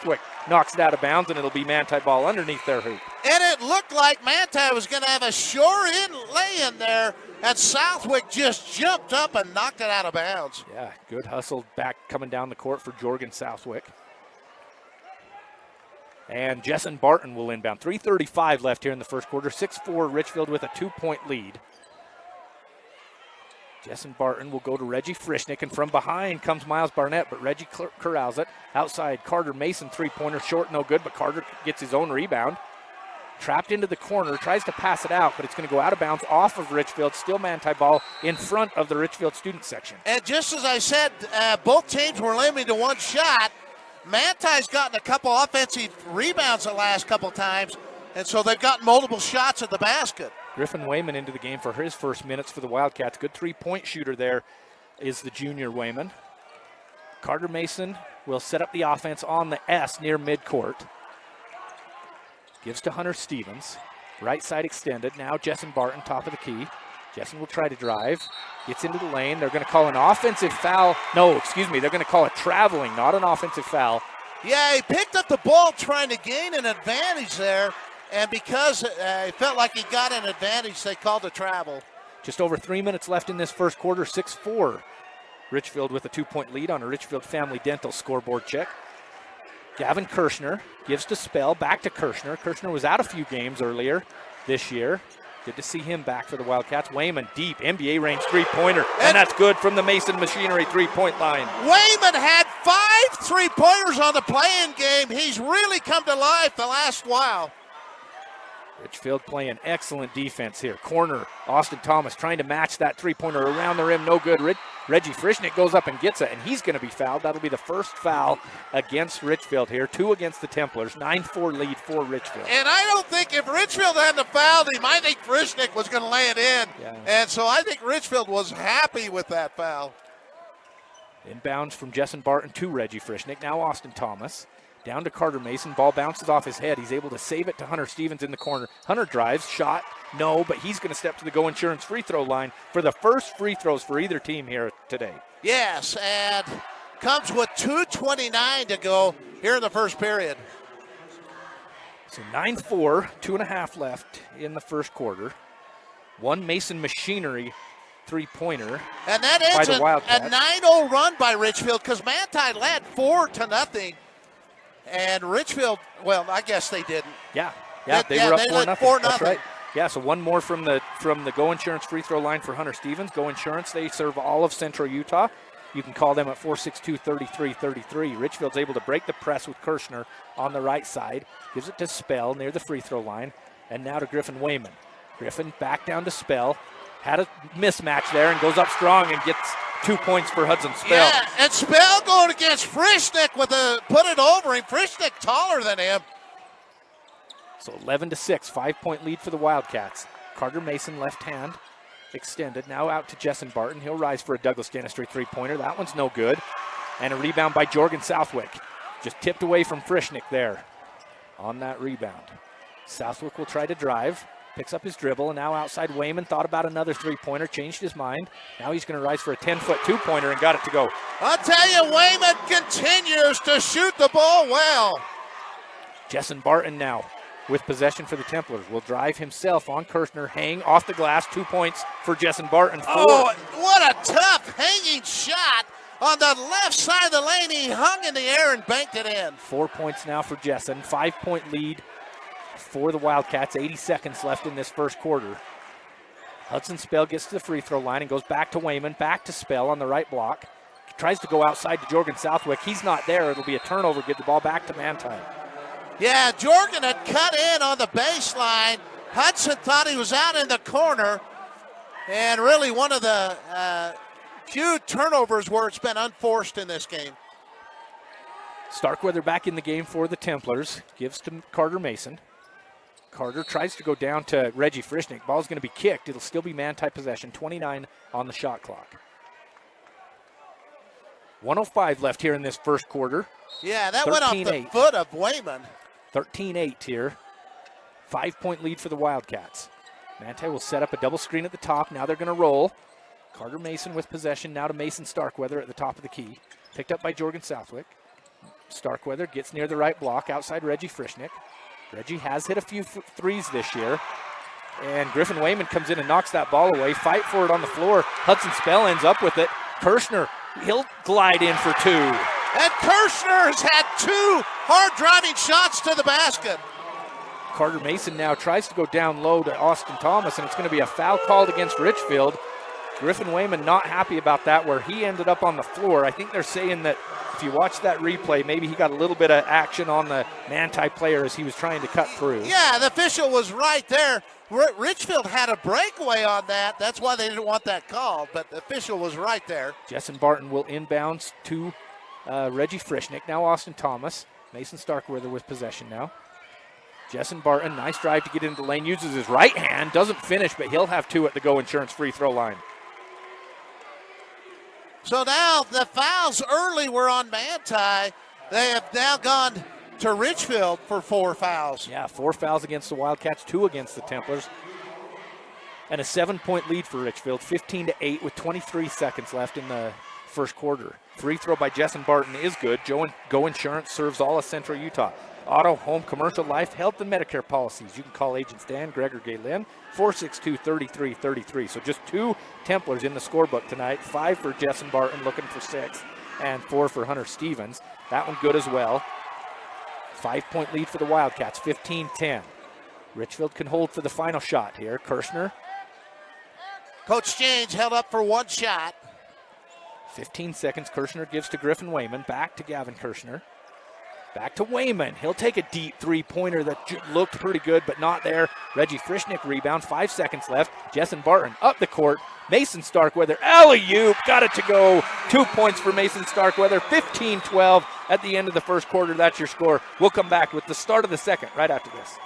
Southwick knocks it out of bounds, and it'll be Manti ball underneath their hoop. And it looked like Manti was going to have a sure-in lay-in there, and Southwick just jumped up and knocked it out of bounds. Yeah, good hustle back coming down the court for Jorgen Southwick. And Jessen Barton will inbound. 3:35 left here in the first quarter. 6-4 Richfield with a 2-point lead. Jessen Barton will go to Reggie Frischnick, and from behind comes Miles Barnett, but Reggie corrals it. Outside, Carter Mason, three-pointer, short, no good, but Carter gets his own rebound. Trapped into the corner, tries to pass it out, but it's going to go out of bounds off of Richfield. Still Manti ball in front of the Richfield student section. And just as I said, both teams were limited to one shot. Manti's gotten a couple offensive rebounds the last couple times, and so they've gotten multiple shots at the basket. Griffin Wayman into the game for his first minutes for the Wildcats. Good three-point shooter there is the junior Wayman. Carter Mason will set up the offense on the S near midcourt. Gives to Hunter Stevens. Right side extended. Now Jessen Barton, top of the key. Jessen will try to drive. Gets into the lane. They're going to call an offensive foul. No, excuse me. They're going to call it traveling, not an offensive foul. Yeah, he picked up the ball trying to gain an advantage there. And because it felt like he got an advantage, they called a travel. Just over 3 minutes left in this first quarter. 6-4. Richfield with a 2-point lead on a Richfield Family Dental scoreboard check. Gavin Kirshner gives to Spell, back to Kirshner. Kirshner was out a few games earlier this year. Good to see him back for the Wildcats. Wayman deep, NBA range three-pointer, and that's good from the Mason Machinery three-point line. Wayman had 5 three-pointers on the play-in game. He's really come to life the last while. Richfield playing excellent defense here. Corner, Austin Thomas trying to match that three-pointer around the rim. No good. Reggie Frischnick goes up and gets it, and he's going to be fouled. That'll be the first foul against Richfield here. 2 against the Templars. 9-4 lead for Richfield. And I don't think if Richfield hadn't fouled him, I think Frischnick was going to lay it in. Yeah. And so I think Richfield was happy with that foul. Inbounds from Jessen Barton to Reggie Frischnick. Now Austin Thomas. Down to Carter Mason. Ball bounces off his head. He's able to save it to Hunter Stevens in the corner. Hunter drives, shot, no, but he's going to step to the Go Insurance free throw line for the first free throws for either team here today. Yes, and comes with 2:29 to go here in the first period. So 9-4, 2.5 left in the first quarter. One Mason Machinery three-pointer. And that ends a 9-0 run by Richfield because Manti led 4-0. And Richfield, well, I guess they didn't. Yeah, they were up 4-0. That's right. Yeah, so one more from the Go Insurance free throw line for Hunter Stevens. Go Insurance, they serve all of Central Utah. You can call them at 462-3333. Richfield's able to break the press with Kirshner on the right side. Gives it to Spell near the free throw line. And now to Griffin Wayman. Griffin back down to Spell. Had a mismatch there and goes up strong and gets 2 points for Hudson Spell. Yeah, and Spell going against Frischnick with put it over him. Frischnick taller than him. So 11-6, 5-point lead for the Wildcats. Carter Mason left hand extended. Now out to Jessen Barton. He'll rise for a Douglas Dentistry three-pointer. That one's no good. And a rebound by Jorgen Southwick. Just tipped away from Frischnick there on that rebound. Southwick will try to drive. Picks up his dribble, and now outside Wayman thought about another three-pointer, changed his mind. Now he's going to rise for a 10-foot two-pointer and got it to go. I'll tell you, Wayman continues to shoot the ball well. Jessen Barton now with possession for the Templars. Will drive himself on Kirshner, hang off the glass, 2 points for Jessen Barton. Oh, what a tough hanging shot on the left side of the lane. He hung in the air and banked it in. 4 points now for Jessen, 5-point lead for the Wildcats. 80 seconds left in this first quarter. Hudson Spell gets to the free throw line and goes back to Wayman, back to Spell on the right block. Tries to go outside to Jorgen Southwick. He's not there. It'll be a turnover. Give the ball back to Manti. Yeah, Jorgen had cut in on the baseline. Hudson thought he was out in the corner. And really one of the few turnovers where it's been unforced in this game. Starkweather back in the game for the Templars. Gives to Carter Mason. Carter tries to go down to Reggie Frischnick. Ball's going to be kicked. It'll still be Manti possession. 29 on the shot clock. 1:05 left here in this first quarter. Yeah, that went off the foot of Wayman. 13-8 here. 5-point lead for the Wildcats. Manti will set up a double screen at the top. Now they're going to roll. Carter Mason with possession. Now to Mason Starkweather at the top of the key. Picked up by Jorgen Southwick. Starkweather gets near the right block outside Reggie Frischnick. Reggie has hit a few threes this year. And Griffin Wayman comes in and knocks that ball away. Fight for it on the floor. Hudson Spell ends up with it. Kirshner, he'll glide in for two. And Kirshner has had two hard driving shots to the basket. Carter Mason now tries to go down low to Austin Thomas, and it's going to be a foul called against Richfield. Griffin Wayman not happy about that, where he ended up on the floor. I think they're saying that if you watch that replay, maybe he got a little bit of action on the Manti player as he was trying to cut through. Yeah, the official was right there. Richfield had a breakaway on that. That's why they didn't want that called, but the official was right there. Jessen Barton will inbounds to Reggie Frischnick. Now Austin Thomas. Mason Starkweather with possession now. Jessen Barton, nice drive to get into the lane, uses his right hand, doesn't finish, but he'll have two at the Go Insurance free throw line. So now the fouls early were on Manti. They have now gone to Richfield for 4 fouls. Yeah, 4 fouls against the Wildcats, 2 against the Templars. And a 7-point lead for Richfield, 15-8 with 23 seconds left in the first quarter. Free throw by Jessen Barton is good. Go Insurance serves all of Central Utah. Auto, home, commercial, life, health, and Medicare policies. You can call agents Dan, Greg, or Galen, 462-3333. So just 2 Templars in the scorebook tonight, 5 for Jessen Barton, looking for 6, and 4 for Hunter Stevens. That one good as well. 5-point lead for the Wildcats, 15-10. Richfield can hold for the final shot here. Kirshner. Coach James held up for 1 shot. 15 seconds. Kirshner gives to Griffin Wayman. Back to Gavin Kirshner. Back to Wayman. He'll take a deep three-pointer that looked pretty good, but not there. Reggie Frischnick rebound. 5 seconds left. Jessen Barton up the court. Mason Starkweather, alley-oop, got it to go. 2 points for Mason Starkweather. 15-12 at the end of the first quarter. That's your score. We'll come back with the start of the second right after this.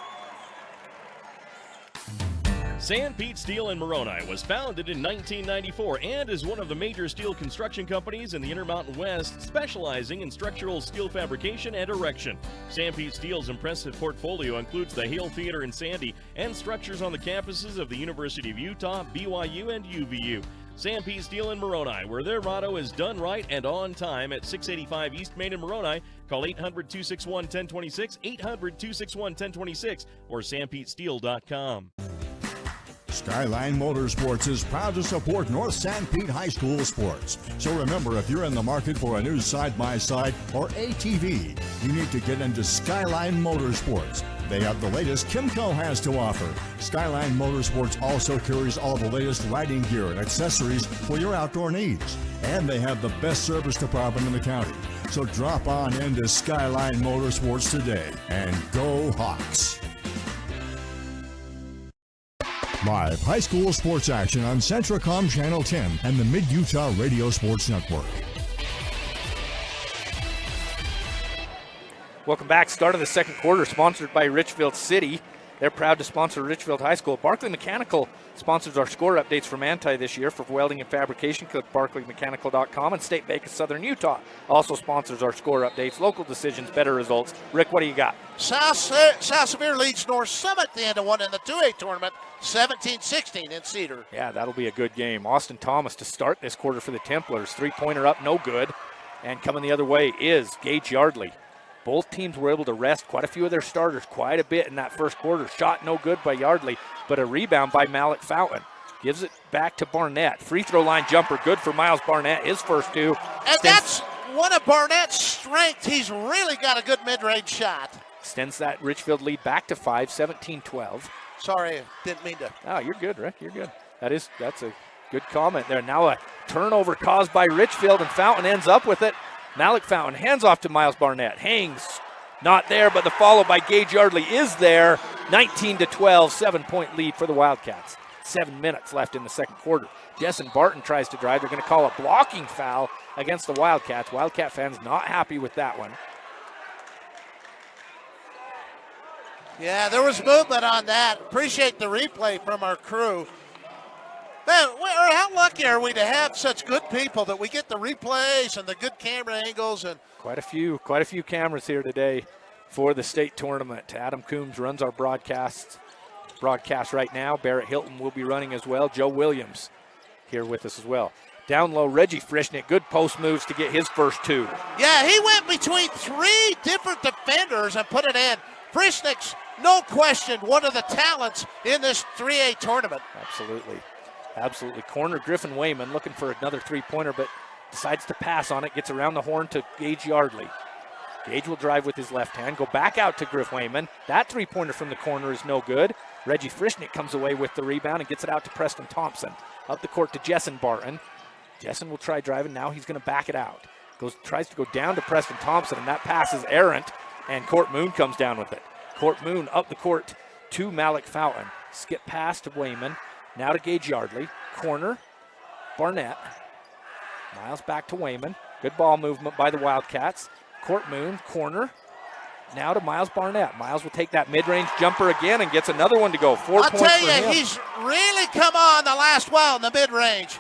San Pete Steel in Moroni was founded in 1994 and is one of the major steel construction companies in the Intermountain West, specializing in structural steel fabrication and erection. San Pete Steel's impressive portfolio includes the Hale Theater in Sandy and structures on the campuses of the University of Utah, BYU, and UVU. San Pete Steel in Moroni, where their motto is done right and on time, at 685 East Main in Moroni. Call 800-261-1026, 800-261-1026, or sanpetesteel.com. Skyline Motorsports is proud to support North San Pete High School sports. So remember, if you're in the market for a new side-by-side or ATV, you need to get into Skyline Motorsports. They have the latest Kimco has to offer. Skyline Motorsports also carries all the latest riding gear and accessories for your outdoor needs. And they have the best service department in the county. So drop on into Skyline Motorsports today and go Hawks. Live high school sports action on Centracom Channel 10 and the Mid-Utah Radio Sports Network. Welcome back. Start of the second quarter, sponsored by Richfield City. They're proud to sponsor Richfield High School. Barclay Mechanical sponsors our score updates for Manti this year. For welding and fabrication, click barclaymechanical.com. And State Bank of Southern Utah also sponsors our score updates. Local decisions, better results. Rick, what do you got? South Sevier leads North Summit at the end of one in the 2A tournament, 17-16 in Cedar. Yeah, that'll be a good game. Austin Thomas to start this quarter for the Templars. Three-pointer up, no good. And coming the other way is Gage Yardley. Both teams were able to rest quite a few of their starters quite a bit in that first quarter. Shot no good by Yardley, but a rebound by Malik Fountain. Gives it back to Barnett. Free throw line jumper, good for Miles Barnett, his first 2. And that's one of Barnett's strengths. He's really got a good mid-range shot. Extends that Richfield lead back to 5, 17-12. Sorry, didn't mean to. Oh, you're good, Rick, you're good. That's a good comment there. Now a turnover caused by Richfield, and Fountain ends up with it. Malik Fountain hands off to Miles Barnett. Hangs, not there, but the follow by Gage Yardley is there. 19-12, 7-point lead for the Wildcats. 7 minutes left in the second quarter. Jessen Barton tries to drive. They're going to call a blocking foul against the Wildcats. Wildcat fans not happy with that one. Yeah, there was movement on that. Appreciate the replay from our crew. Man, how lucky are we to have such good people that we get the replays and the good camera angles? And quite a few cameras here today for the state tournament. Adam Coombs runs our broadcast right now. Barrett Hilton will be running as well. Joe Williams here with us as well. Down low, Reggie Frischnick, good post moves to get his first two. Yeah, he went between three different defenders and put it in. Frischnick's, no question, one of the talents in this 3A tournament. Absolutely. Absolutely. Corner, Griffin Wayman looking for another three-pointer, but decides to pass on it, gets around the horn to Gage Yardley. Gage will drive with his left hand, go back out to Griff Wayman. That three-pointer from the corner is no good. Reggie Frischnick comes away with the rebound and gets it out to Preston Thompson. Up the court to Jessen Barton. Jessen will try driving. Now he's going to back it out. Tries to go down to Preston Thompson, and that pass is errant, and Court Moon comes down with it. Court Moon up the court to Malik Fountain. Skip pass to Wayman. Now to Gage Yardley. Corner, Barnett. Miles back to Wayman. Good ball movement by the Wildcats. Court Moon, corner. Now to Miles Barnett. Miles will take that mid-range jumper again and gets another one to go. 4 points for him. I'll tell you, he's really come on the last while in the mid-range.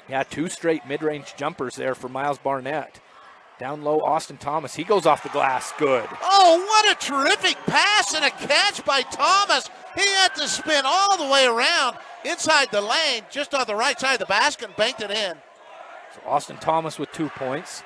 Yeah, 2 straight mid-range jumpers there for Miles Barnett. Down low, Austin Thomas. He goes off the glass. Good. Oh, what a terrific pass and a catch by Thomas. He had to spin all the way around inside the lane, just on the right side of the basket, and banked it in. So Austin Thomas with 2 points.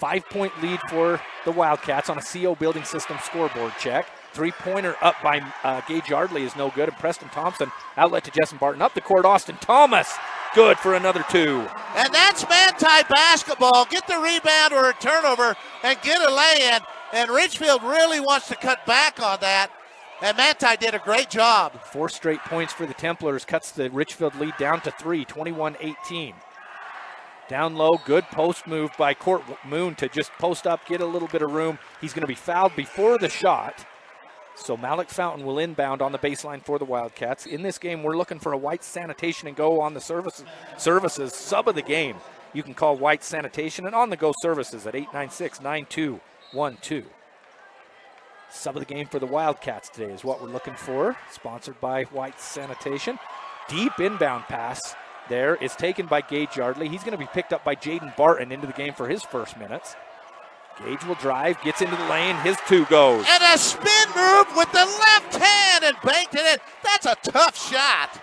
5-point lead for the Wildcats on a CO Building System scoreboard check. 3-pointer up by Gage Yardley is no good. And Preston Thompson, outlet to Jessen Barton. Up the court, Austin Thomas. Good for another 2. And that's Manti basketball. Get the rebound or a turnover and get a lay-in. And Richfield really wants to cut back on that. And Manti did a great job. 4 straight points for the Templars. Cuts the Richfield lead down to 3, 21-18. Down low, good post move by Court Moon to just post up, get a little bit of room. He's going to be fouled before the shot. So Malik Fountain will inbound on the baseline for the Wildcats. In this game, we're looking for a White Sanitation and Go on the services sub of the game. You can call White Sanitation and on the go services at 896-9212. Sub of the game for the Wildcats today is what we're looking for. Sponsored by White Sanitation. Deep inbound pass there is taken by Gage Yardley. He's going to be picked up by Jaden Barton into the game for his first minutes. Gage will drive, gets into the lane, his 2 goes. And a spin move with the left hand and banked it in. That's a tough shot.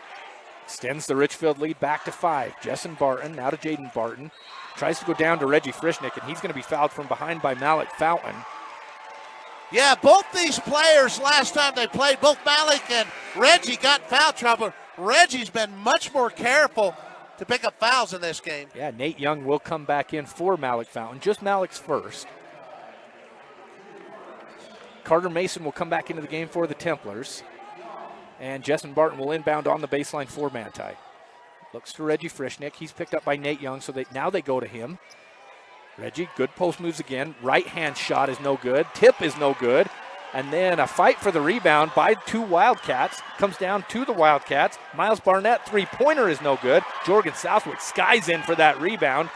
Extends the Richfield lead back to 5. Jessen Barton, now to Jaden Barton. Tries to go down to Reggie Frischnick, and he's going to be fouled from behind by Malik Fountain. Yeah, both these players last time they played, both Malik and Reggie got foul trouble. Reggie's been much more careful to pick up fouls in this game. Yeah, Nate Young will come back in for Malik Fountain, just Malik's first. Carter Mason will come back into the game for the Templars. And Jessen Barton will inbound on the baseline for Manti. Looks to Reggie Frischnick. He's picked up by Nate Young, so now they go to him. Reggie, good post moves again. Right hand shot is no good. Tip is no good. And then a fight for the rebound by 2 Wildcats. Comes down to the Wildcats. Miles Barnett, 3-pointer is no good. Jorgen Southwick skies in for that rebound.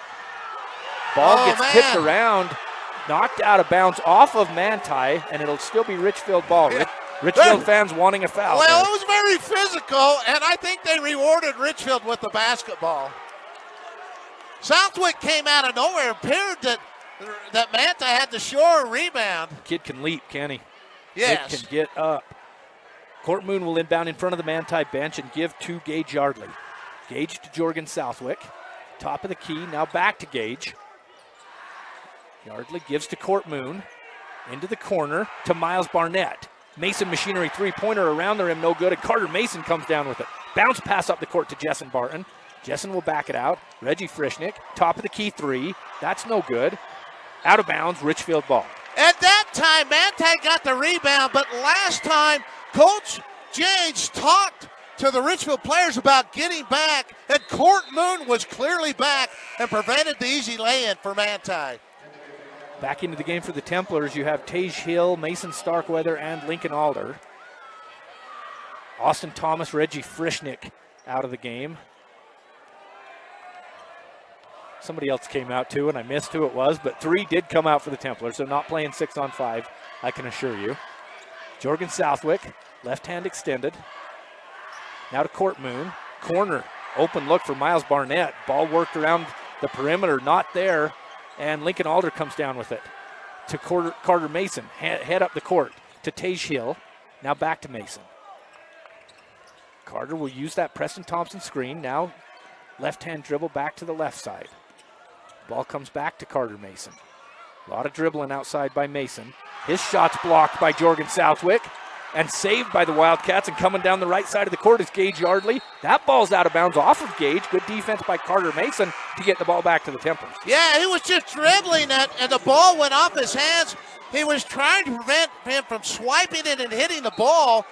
Ball gets tipped around. Knocked out of bounds off of Manti, and it'll still be Richfield ball. Yeah. Richfield fans wanting a foul. Well, it was very physical, and I think they rewarded Richfield with the basketball. Southwick came out of nowhere. Appeared that Manti had the sure rebound. Kid can leap, can he? Yes. Kid can get up. Court Moon will inbound in front of the Manti bench and give to Gage Yardley. Gage to Jorgen Southwick. Top of the key, now back to Gage. Yardley gives to Court Moon. Into the corner to Miles Barnett. Mason Machinery 3-pointer around the rim, no good, and Carter Mason comes down with it. Bounce pass up the court to Jessen Barton. Jessen will back it out. Reggie Frischnick, top of the key 3. That's no good. Out of bounds, Richfield ball. At that time, Manti got the rebound, but last time, Coach James talked to the Richfield players about getting back, and Court Moon was clearly back and prevented the easy lay-in for Manti. Back into the game for the Templars, you have Tage Hill, Mason Starkweather, and Lincoln Alder. Austin Thomas, Reggie Frischnick out of the game. Somebody else came out too, and I missed who it was, but 3 did come out for the Templars, so not playing 6-on-5, I can assure you. Jorgen Southwick, left hand extended. Now to Court Moon. Corner, open look for Miles Barnett. Ball worked around the perimeter, not there. And Lincoln Alder comes down with it to Carter Mason. Head up the court to Tage Hill. Now back to Mason. Carter will use that Preston Thompson screen. Now Left-hand dribble back to the left side. Ball comes back to Carter Mason. A lot of dribbling outside by Mason. His shot's blocked by Jorgen Southwick and saved by the Wildcats, and coming down the right side of the court is Gage Yardley. That ball's out of bounds off of Gage. Good defense by Carter Mason to get the ball back to the Templars. Yeah, he was just dribbling it, and the ball went off his hands. He was trying to prevent him from swiping it and hitting the ball,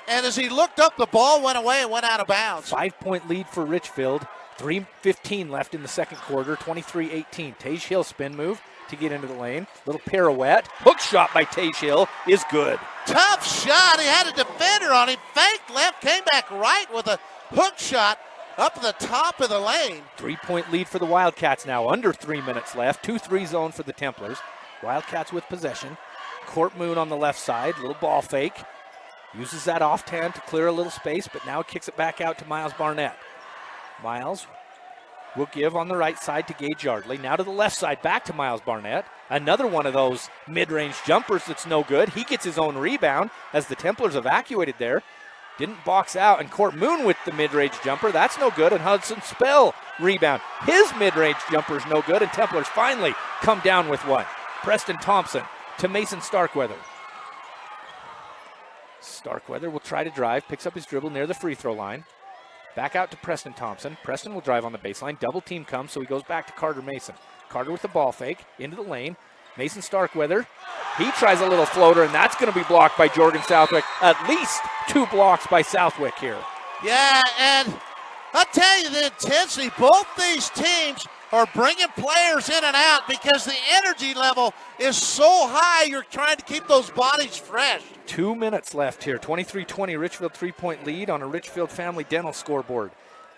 and as he looked up, the ball went away and went out of bounds. 5-point lead for Richfield. 3:15 left in the second quarter, 23-18. Tage Hill spin move to get into the lane. Little pirouette. Hook shot by Tage Hill is good. Tough shot. He had a defender on him. Faked left, came back right with a hook shot up at the top of the lane. 3-point lead for the Wildcats now. Under 3 minutes left. 2-3 zone for the Templars. Wildcats with possession. Court Moon on the left side. Little ball fake. Uses that off hand to clear a little space, but now kicks it back out to Miles Barnett. Miles will give on the right side to Gage Yardley. Now to the left side, back to Miles Barnett. Another one of those mid-range jumpers that's no good. He gets his own rebound as the Templars evacuated there. Didn't box out, and Court Moon with the mid-range jumper. That's no good, and Hudson Spell rebound. His mid-range jumper's no good, and Templars finally come down with one. Preston Thompson to Mason Starkweather. Starkweather will try to drive, picks up his dribble near the free throw line. Back out to Preston Thompson. Preston will drive on the baseline. Double team comes, so he goes back to Carter Mason. Carter with the ball fake into the lane. Mason Starkweather. He tries a little floater, and that's going to be blocked by Jorgen Southwick. At least 2 blocks by Southwick here. Yeah, and I'll tell you the intensity. Both these teams are bringing players in and out because the energy level is so high. You're trying to keep those bodies fresh. 2 minutes left here. 23-20 Richfield 3-point lead on a Richfield Family Dental scoreboard.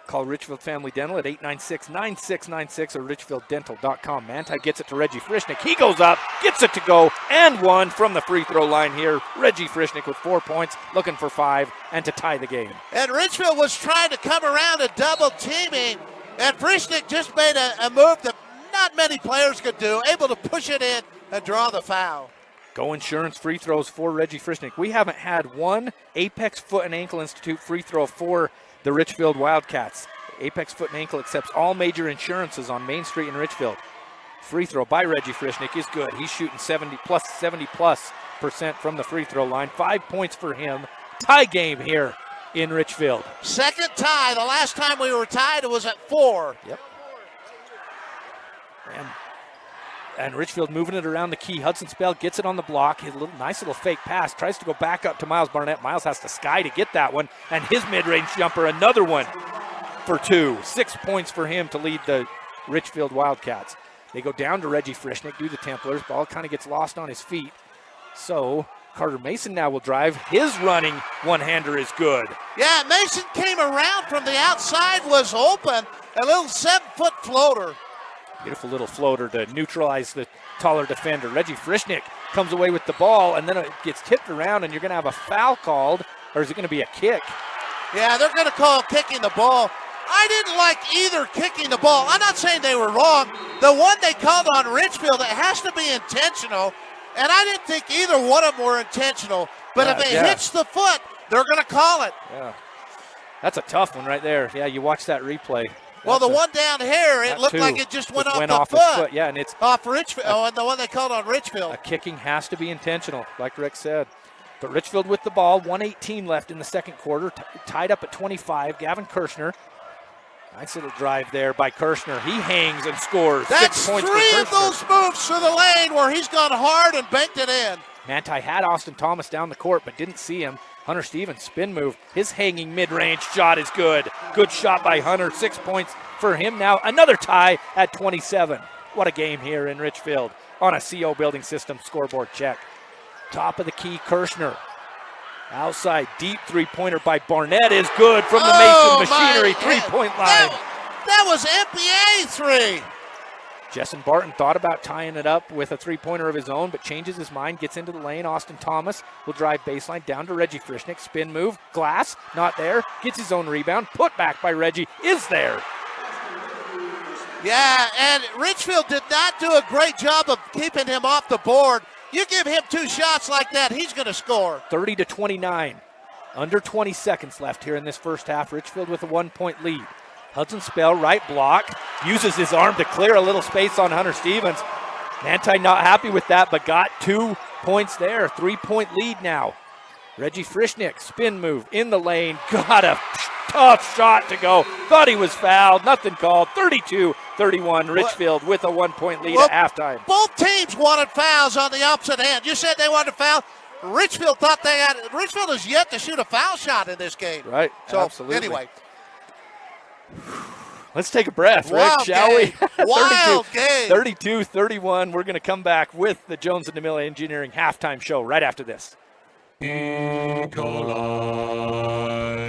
Call Richfield Family Dental at 896-9696 or richfielddental.com. Manti gets it to Reggie Frischnick. He goes up, gets it to go, and one from the free throw line here. Reggie Frischnick with 4 points, looking for 5, and to tie the game. And Richfield was trying to come around a double teaming, and Frischnick just made a move that not many players could do, able to push it in and draw the foul. Go Insurance free throws for Reggie Frischnick. We haven't had one Apex Foot and Ankle Institute free throw for the Richfield Wildcats. Apex Foot and Ankle accepts all major insurances on Main Street in Richfield. Free throw by Reggie Frischnick is good. He's shooting 70+% from the free throw line. 5 points for him. Tie game here in Richfield. Second tie. The last time we were tied, it was at 4. Yep. And Richfield moving it around the key. Hudson Spell gets it on the block. His nice little fake pass. Tries to go back up to Miles Barnett. Miles has to sky to get that one. And his mid-range jumper, another one for 2. 6 points for him to lead the Richfield Wildcats. They go down to Reggie Frischnick, do the Templars. Ball kind of gets lost on his feet. So Carter Mason now will drive. His running one-hander is good. Yeah, Mason came around from the outside, was open. A little 7-foot floater. Beautiful little floater to neutralize the taller defender. Reggie Frischnick comes away with the ball, and then it gets tipped around, and you're going to have a foul called, or is it going to be a kick? Yeah, they're going to call kicking the ball. I didn't like either kicking the ball. I'm not saying they were wrong. The one they called on Richfield, it has to be intentional, and I didn't think either one of them were intentional. But if it hits the foot, they're going to call it. Yeah, that's a tough one right there. Yeah, you watch that replay. Well, the one down here, it looked like it just went off the foot. Yeah, and it's off Richfield. Oh, and the one they called on Richfield. A kicking has to be intentional, like Rick said. But Richfield with the ball, 1:18 left in the second quarter, tied up at 25. Gavin Kirshner. Nice little drive there by Kirshner. He hangs and scores. That's 6 points 3 for of those moves to the lane where he's gone hard and banked it in. Manti had Austin Thomas down the court, but didn't see him. Hunter Stevens spin move. His hanging mid-range shot is good. Good shot by Hunter. 6 points for him now. Another tie at 27. What a game here in Richfield on a CO Building System scoreboard check. Top of the key, Kirshner. Outside, deep three-pointer by Barnett is good from the Mason Machinery three-point line. That was NBA 3. Jessen Barton thought about tying it up with a three-pointer of his own, but changes his mind, gets into the lane. Austin Thomas will drive baseline down to Reggie Frischnick. Spin move, glass, not there. Gets his own rebound. Put back by Reggie, is there. Yeah, and Richfield did not do a great job of keeping him off the board. You give him 2 shots like that, he's going to score. 30-29. Under 20 seconds left here in this first half. Richfield with a 1-point lead. Hudson Spell, right block, uses his arm to clear a little space on Hunter Stevens. Manti not happy with that, but got 2 points there. 3-point lead now. Reggie Frischnick, spin move in the lane, got a tough shot to go. Thought he was fouled, nothing called. 32-31, Richfield with a 1-point lead at halftime. Both teams wanted fouls on the opposite end. You said they wanted a foul. Richfield thought they had. Richfield has yet to shoot a foul shot in this game. Right, so, absolutely. Anyway. Let's take a breath, Rick, Wild shall game. we? Wild game. 32-31. We're going to come back with the Jones and DeMille Engineering halftime show right after this.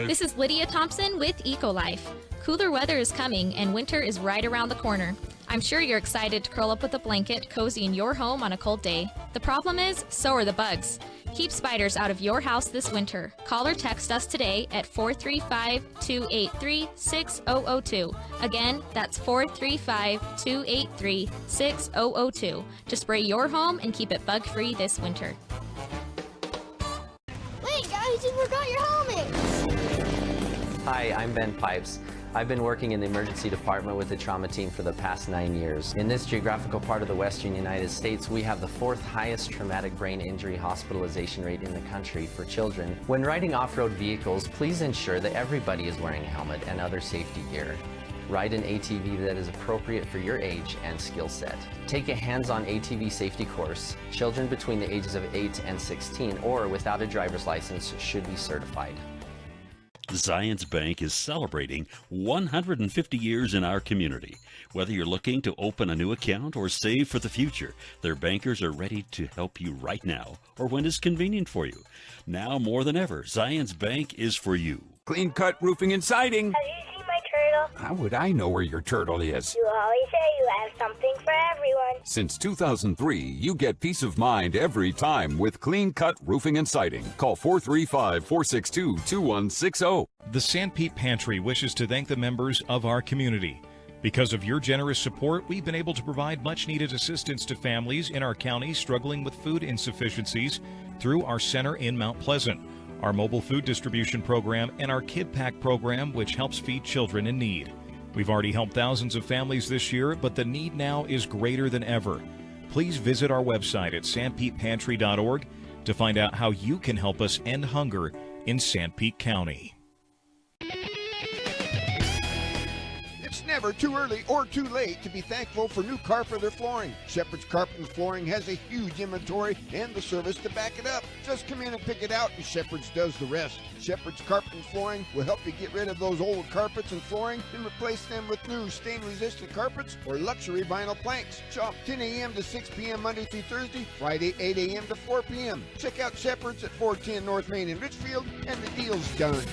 This is Lydia Thompson with EcoLife. Cooler weather is coming and winter is right around the corner. I'm sure you're excited to curl up with a blanket cozy in your home on a cold day. The problem is, so are the bugs. Keep spiders out of your house this winter. Call or text us today at 435-283-6002. Again, that's 435-283-6002 to spray your home and keep it bug-free this winter. Wait, guys, you forgot your helmets! Hi, I'm Ben Pipes. I've been working in the emergency department with the trauma team for the past 9 years. In this geographical part of the western United States, we have the 4th highest traumatic brain injury hospitalization rate in the country for children. When riding off-road vehicles, please ensure that everybody is wearing a helmet and other safety gear. Ride an ATV that is appropriate for your age and skill set. Take a hands-on ATV safety course. Children between the ages of 8 and 16 or without a driver's license should be certified. Zions Bank is celebrating 150 years in our community. Whether you're looking to open a new account or save for the future, their bankers are ready to help you right now or when it's convenient for you. Now more than ever, Zions Bank is for you. Clean Cut Roofing and Siding. Have you seen my turtle? How would I know where your turtle is? You always say you have something for everyone. Since 2003, you get peace of mind every time with Clean Cut Roofing and Siding. Call 435-462-2160. The Sanpete Pantry wishes to thank the members of our community. Because of your generous support, we've been able to provide much-needed assistance to families in our county struggling with food insufficiencies through our center in Mount Pleasant, our mobile food distribution program, and our Kid Pack program, which helps feed children in need. We've already helped thousands of families this year, but the need now is greater than ever. Please visit our website at sanpetepantry.org to find out how you can help us end hunger in Sanpete County. It's never too early or too late to be thankful for new carpet or flooring. Shepherd's Carpet and Flooring has a huge inventory and the service to back it up. Just come in and pick it out and Shepherd's does the rest. Shepherd's Carpet and Flooring will help you get rid of those old carpets and flooring and replace them with new stain-resistant carpets or luxury vinyl planks. Shop 10 a.m. to 6 p.m. Monday through Thursday, Friday 8 a.m. to 4 p.m. Check out Shepherd's at 410 North Main in Richfield and the deal's done.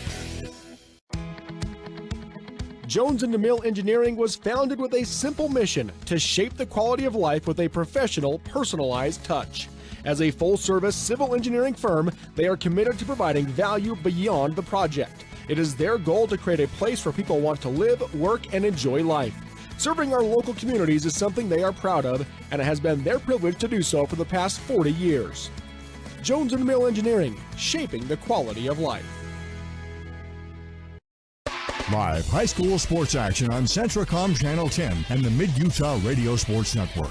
Jones and DeMille Engineering was founded with a simple mission to shape the quality of life with a professional, personalized touch. As a full-service civil engineering firm, they are committed to providing value beyond the project. It is their goal to create a place where people want to live, work, and enjoy life. Serving our local communities is something they are proud of, and it has been their privilege to do so for the past 40 years. Jones and DeMille Engineering, shaping the quality of life. Live high school sports action on Centracom Channel 10 and the Mid-Utah Radio Sports Network.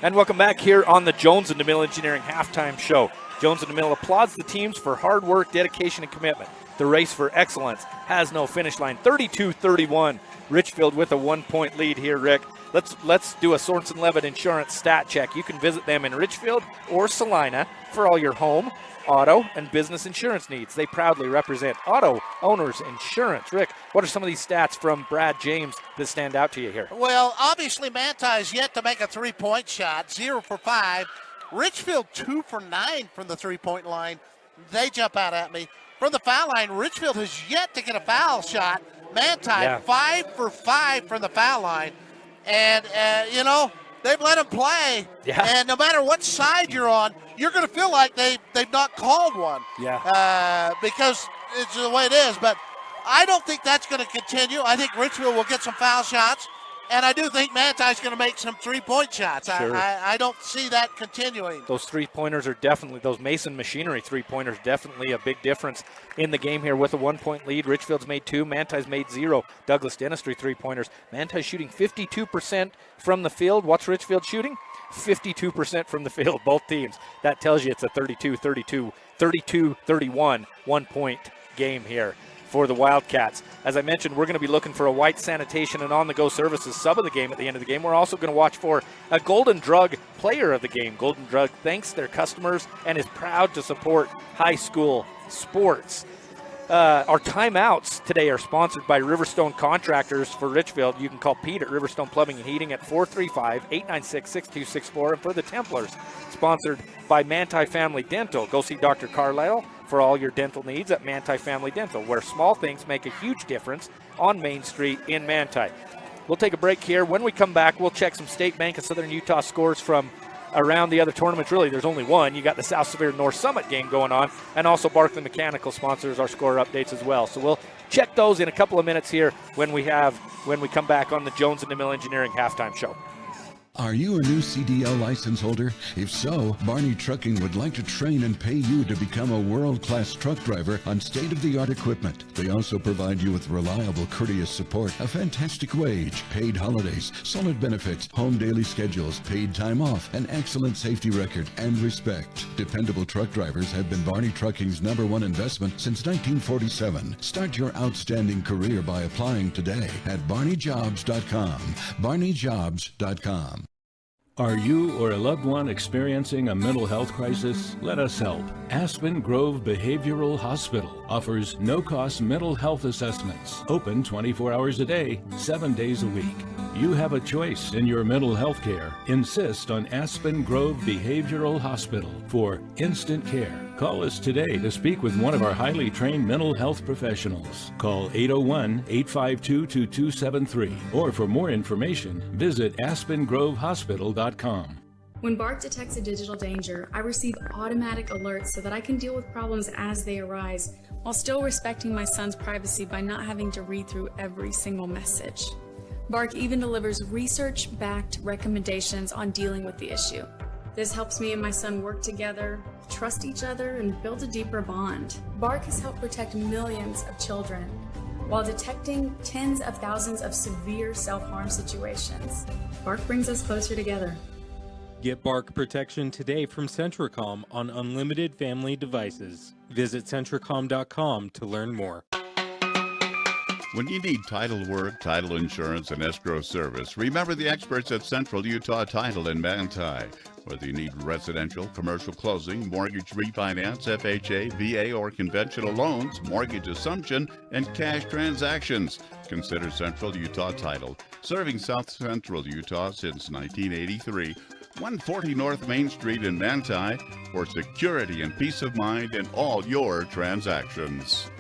And welcome back here on the Jones and DeMille Engineering halftime show. Jones and DeMille applauds the teams for hard work, dedication, and commitment. The race for excellence has no finish line. 32-31, Richfield with a 1-point lead here, Rick. Let's do a Sorensen Levitt Insurance stat check. You can visit them in Richfield or Salina for all your home, auto, and business insurance needs. They proudly represent Auto Owners Insurance. Rick, what are some of these stats from Brad James that stand out to you here? Well, obviously Manti is yet to make a three-point shot, 0 for 5. Richfield 2 for 9 from the three-point line. They jump out at me. From the foul line, Richfield has yet to get a foul shot. Manti 5 for 5 from the foul line. And, they've let him play. Yeah. And no matter what side you're on, you're going to feel like they've not called one. Yeah. Because it's the way it is. But I don't think that's going to continue. I think Richfield will get some foul shots. And I do think Manti's going to make some three-point shots. Sure. I don't see that continuing. Those three-pointers are definitely, those Mason Machinery three-pointers, definitely a big difference in the game here with a 1-point lead. Richfield's made 2, Manti's made 0. Douglas Dentistry three-pointers. Manti's shooting 52% from the field. What's Richfield shooting? 52% from the field, both teams. That tells you it's a 32-31 1-point game here for the Wildcats. As I mentioned, we're going to be looking for a White Sanitation and On-the-Go Services sub of the game at the end of the game. We're also going to watch for a Golden Drug player of the game. Golden Drug thanks their customers and is proud to support high school sports. Our timeouts today are sponsored by Riverstone Contractors for Richfield. You can call Pete at Riverstone Plumbing and Heating at 435-896-6264. And for the Templars, sponsored by Manti Family Dental. Go see Dr. Carlisle for all your dental needs at Manti Family Dental, where small things make a huge difference on Main Street in Manti. We'll take a break here. When we come back, we'll check some State Bank of Southern Utah scores from around the other tournaments. Really, there's only one. You got the South Severe North Summit game going on, and also Barkley Mechanical sponsors our score updates as well. So we'll check those in a couple of minutes here when we come back on the Jones and DeMille Engineering halftime show. Are you a new CDL license holder? If so, Barney Trucking would like to train and pay you to become a world-class truck driver on state-of-the-art equipment. They also provide you with reliable, courteous support, a fantastic wage, paid holidays, solid benefits, home daily schedules, paid time off, an excellent safety record, and respect. Dependable truck drivers have been Barney Trucking's #1 investment since 1947. Start your outstanding career by applying today at barneyjobs.com. barneyjobs.com. Are you or a loved one experiencing a mental health crisis? Let us help. Aspen Grove Behavioral Hospital offers no-cost mental health assessments, open 24 hours a day, 7 days a week. You have a choice in your mental health care. Insist on Aspen Grove Behavioral Hospital for instant care. Call us today to speak with one of our highly trained mental health professionals. Call 801-852-2273, or for more information, visit aspengrovehospital.com. When BARC detects a digital danger, I receive automatic alerts so that I can deal with problems as they arise, while still respecting my son's privacy by not having to read through every single message. BARC even delivers research-backed recommendations on dealing with the issue. This helps me and my son work together, trust each other, and build a deeper bond. BARC has helped protect millions of children while detecting tens of thousands of severe self-harm situations. BARC brings us closer together. Get BARC protection today from Centricom on unlimited family devices. Visit Centricom.com to learn more. When you need title work, title insurance, and escrow service, remember the experts at Central Utah Title in Manti. Whether you need residential, commercial closing, mortgage refinance, FHA, VA, or conventional loans, mortgage assumption, and cash transactions, consider Central Utah Title. Serving South Central Utah since 1983, 140 North Main Street in Manti, for security and peace of mind in all your transactions.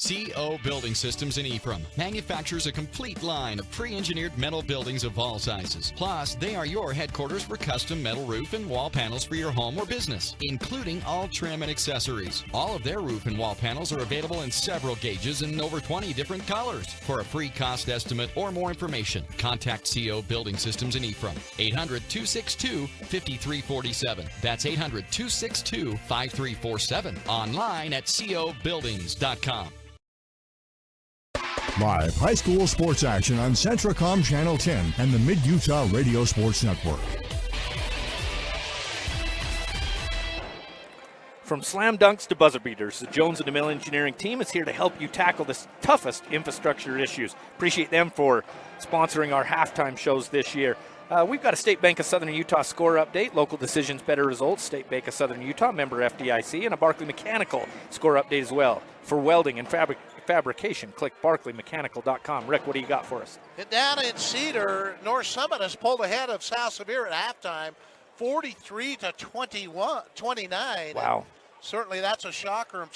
CO Building Systems in Ephraim manufactures a complete line of pre-engineered metal buildings of all sizes. Plus, they are your headquarters for custom metal roof and wall panels for your home or business, including all trim and accessories. All of their roof and wall panels are available in several gauges and over 20 different colors. For a free cost estimate or more information, contact CO Building Systems in Ephraim. 800-262-5347. That's 800-262-5347. Online at cobuildings.com. Live high school sports action on Centricom Channel 10 and the Mid-Utah Radio Sports Network. From slam dunks to buzzer beaters, the Jones and DeMille Engineering team is here to help you tackle the toughest infrastructure issues. Appreciate them for sponsoring our halftime shows this year. We've got a State Bank of Southern Utah score update, local decisions, better results, State Bank of Southern Utah, member FDIC, and a Barkley Mechanical score update as well. For welding and fabrication, click barkleymechanical.com. Rick, what do you got for us? Down in Cedar, North Summit has pulled ahead of South Severe at halftime, 43-29. Wow. Certainly that's a shocker.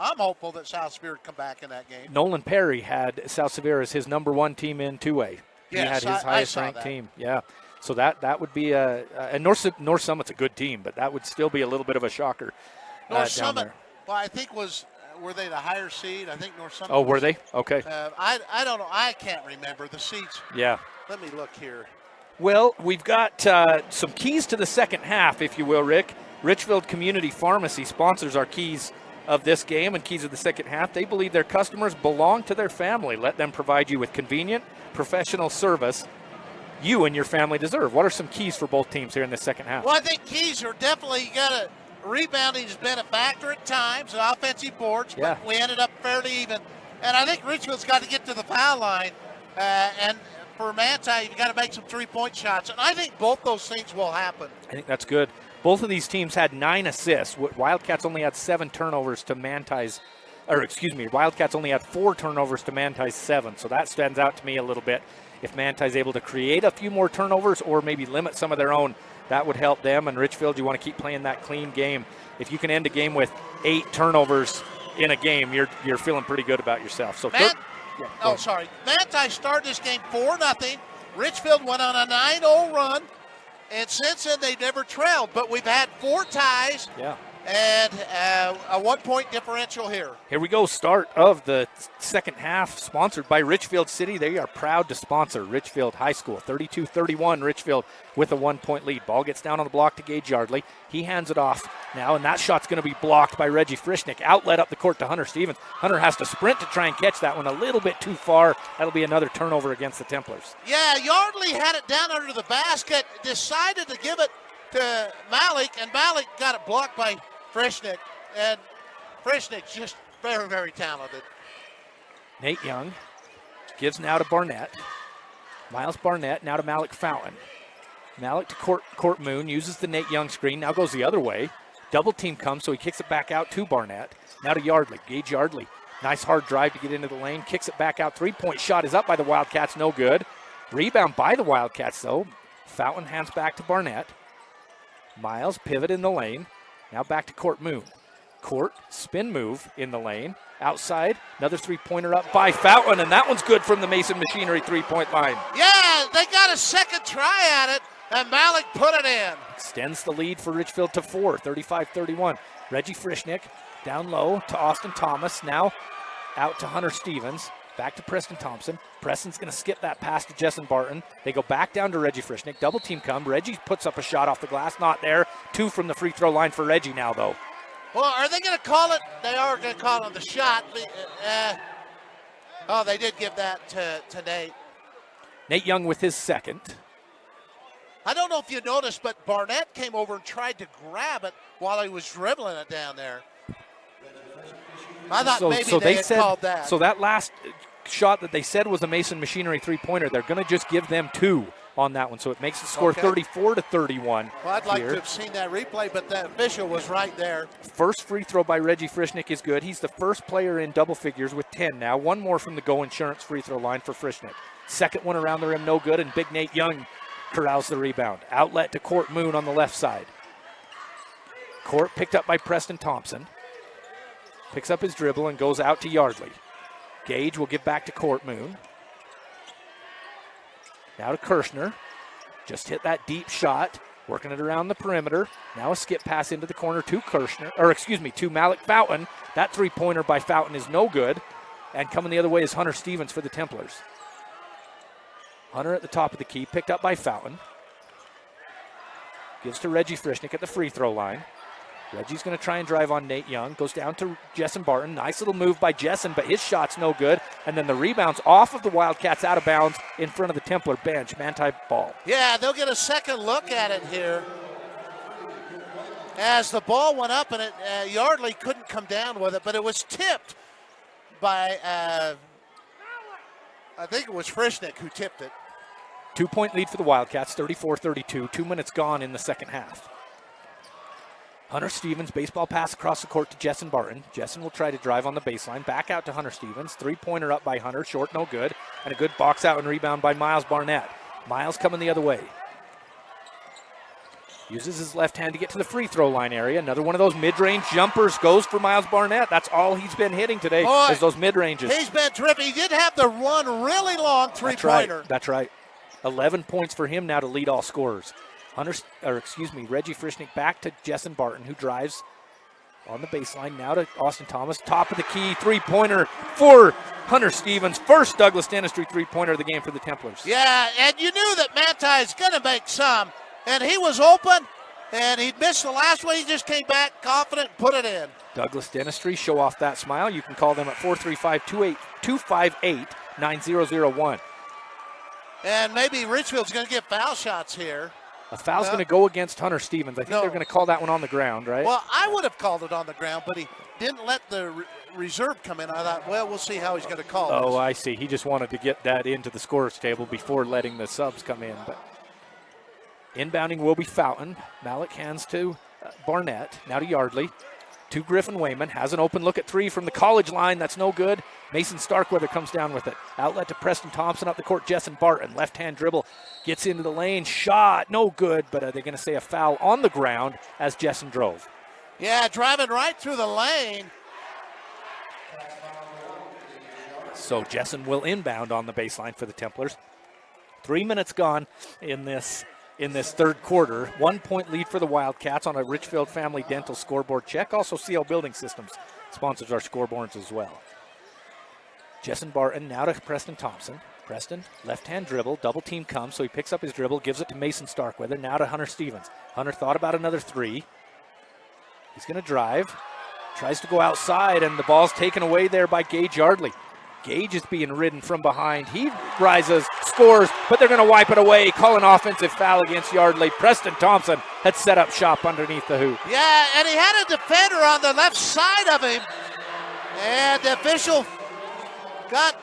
I'm hopeful that South Severe would come back in that game. Nolan Perry had South Severe as his #1 team in 2A. He Yes, had his highest ranked team. Yeah. So that would be and North Summit's a good team, but that would still be a little bit of a shocker. North down Summit, there. well, I think was were they the higher seed? I think North Summit. Oh, were they? Okay. I don't know. I can't remember the seats. Yeah. Let me look here. Well, we've got some keys to the second half, if you will, Rick. Richfield Community Pharmacy sponsors our keys of this game and keys of the second half. They believe their customers belong to their family. Let them provide you with convenient, professional service you and your family deserve. What are some keys for both teams here in the second half? Well, I think keys are definitely, you got to, rebounding has been a factor at times, and offensive boards, but we ended up fairly even. And I think Richfield's got to get to the foul line, and for Manti, you've got to make some three-point shots. And I think both those things will happen. I think that's good. Both of these teams had 9 assists. Wildcats only had 7 turnovers to Manti's, Wildcats only had 4 turnovers to Manti's 7. So that stands out to me a little bit. If Manti's able to create a few more turnovers or maybe limit some of their own, that would help them. And Richfield, you want to keep playing that clean game. If you can end a game with 8 turnovers in a game, you're feeling pretty good about yourself. So Manti started this game 4-0. Richfield went on a 9-0 run, and since then they've never trailed. But we've had 4 ties. Yeah. And a 1-point differential here. Here we go, start of the second half, sponsored by Richfield City. They are proud to sponsor Richfield High School. 32-31, Richfield with a 1-point lead. Ball gets down on the block to Gage Yardley. He hands it off now, and that shot's going to be blocked by Reggie Frischnick. Outlet up the court to Hunter Stevens. Hunter has to sprint to try and catch that one a little bit too far. That'll be another turnover against the Templars. Yeah, Yardley had it down under the basket, decided to give it to Malik, and Malik got it blocked by Frischnick, and Frischnick's just very, very talented. Nate Young gives now to Barnett. Miles Barnett now to Malik Fountain. Malik to Court Moon, uses the Nate Young screen, now goes the other way. Double team comes, so he kicks it back out to Barnett. Now to Yardley, Gage Yardley. Nice hard drive to get into the lane, kicks it back out. 3-point shot is up by the Wildcats, no good. Rebound by the Wildcats, though. Fountain hands back to Barnett. Miles pivot in the lane. Now back to Court Moon. Court, spin move in the lane. Outside, another 3-pointer up by Fountain, and that one's good from the Mason Machinery 3-point line. Yeah, they got a second try at it, and Malik put it in. Extends the lead for Richfield to 4, 35-31. Reggie Frischnick down low to Austin Thomas. Now out to Hunter Stevens. Back to Preston Thompson. Preston's going to skip that pass to Jessen Barton. They go back down to Reggie Frischnick. Double team come. Reggie puts up a shot off the glass. Not there. 2 from the free throw line for Reggie now, though. Well, are they going to call it? They are going to call it the shot. They did give that to Nate. Nate Young with his second. I don't know if you noticed, but Barnett came over and tried to grab it while he was dribbling it down there. I thought they had called that. So that last shot that they said was a Mason Machinery 3-pointer, they're going to just give them 2 on that one. So it makes the score 34-31. Well, I'd like to have seen that replay, but the official was right there. First free throw by Reggie Frischnick is good. He's the first player in double figures with 10 now. 1 more from the Go Insurance free throw line for Frischnick. Second one around the rim, no good, and Big Nate Young corrals the rebound. Outlet to Court Moon on the left side. Court picked up by Preston Thompson. Picks up his dribble and goes out to Yardley. Gage will give back to Court Moon. Now to Kirshner. Just hit that deep shot, working it around the perimeter. Now a skip pass into the corner to to Malik Fountain. That 3-pointer by Fountain is no good. And coming the other way is Hunter Stevens for the Templars. Hunter at the top of the key, picked up by Fountain. Gives to Reggie Frischnick at the free throw line. Reggie's going to try and drive on Nate Young. Goes down to Jessen Barton. Nice little move by Jessen, but his shot's no good. And then the rebound's off of the Wildcats, out of bounds in front of the Templar bench. Manti ball. Yeah, they'll get a second look at it here. As the ball went up, and Yardley couldn't come down with it, but it was tipped by, I think it was Frischnick who tipped it. 2-point lead for the Wildcats, 34-32. 2 minutes gone in the second half. Hunter Stevens, baseball pass across the court to Jessen Barton. Jessen will try to drive on the baseline. Back out to Hunter Stevens. 3-pointer up by Hunter. Short, no good. And a good box out and rebound by Miles Barnett. Miles coming the other way. Uses his left hand to get to the free throw line area. Another one of those mid-range jumpers goes for Miles Barnett. That's all he's been hitting today is those mid-ranges. He's been terrific. He did have the one really long 3-pointer. That's right. 11 points for him now to lead all scorers. Reggie Frischnick back to Jessen Barton, who drives on the baseline. Now to Austin Thomas. Top of the key. Three-pointer for Hunter Stevens. First Douglas Dentistry three-pointer of the game for the Templars. Yeah, and you knew that Manti is going to make some. And he was open, and he'd missed the last one. He just came back confident and put it in. Douglas Dentistry, show off that smile. You can call them at 435-258-9001. And maybe Richfield's going to get foul shots here. A foul's going to go against Hunter Stevens. I think they're going to call that one on the ground, right? Well, I would have called it on the ground, but he didn't let the reserve come in. I thought, well, we'll see how he's going to call it. Oh, I see. He just wanted to get that into the scorer's table before letting the subs come in. But inbounding will be Fountain. Malik hands to Barnett. Now to Yardley. To Griffin Wayman. Has an open look at three from the college line. That's no good. Mason Starkweather comes down with it. Outlet to Preston Thompson up the court. Jessen Barton. Left-hand dribble. Gets into the lane. Shot. No good. But are they going to say a foul on the ground as Jessen drove? Yeah, driving right through the lane. So Jessen will inbound on the baseline for the Templars. 3 minutes gone in this third quarter. 1 point lead for the Wildcats on a Richfield Family Dental scoreboard check. Also, CL Building Systems sponsors our scoreboards as well. Jessen Barton now to Preston Thompson. Preston, left-hand dribble, double team comes, so he picks up his dribble, gives it to Mason Starkweather, now to Hunter Stevens. Hunter thought about another three. He's going to drive, tries to go outside, and the ball's taken away there by Gage Yardley. Gage is being ridden from behind. He rises, scores, but they're going to wipe it away. Call an offensive foul against Yardley. Preston Thompson had set up shop underneath the hoop. Yeah, and he had a defender on the left side of him, and the official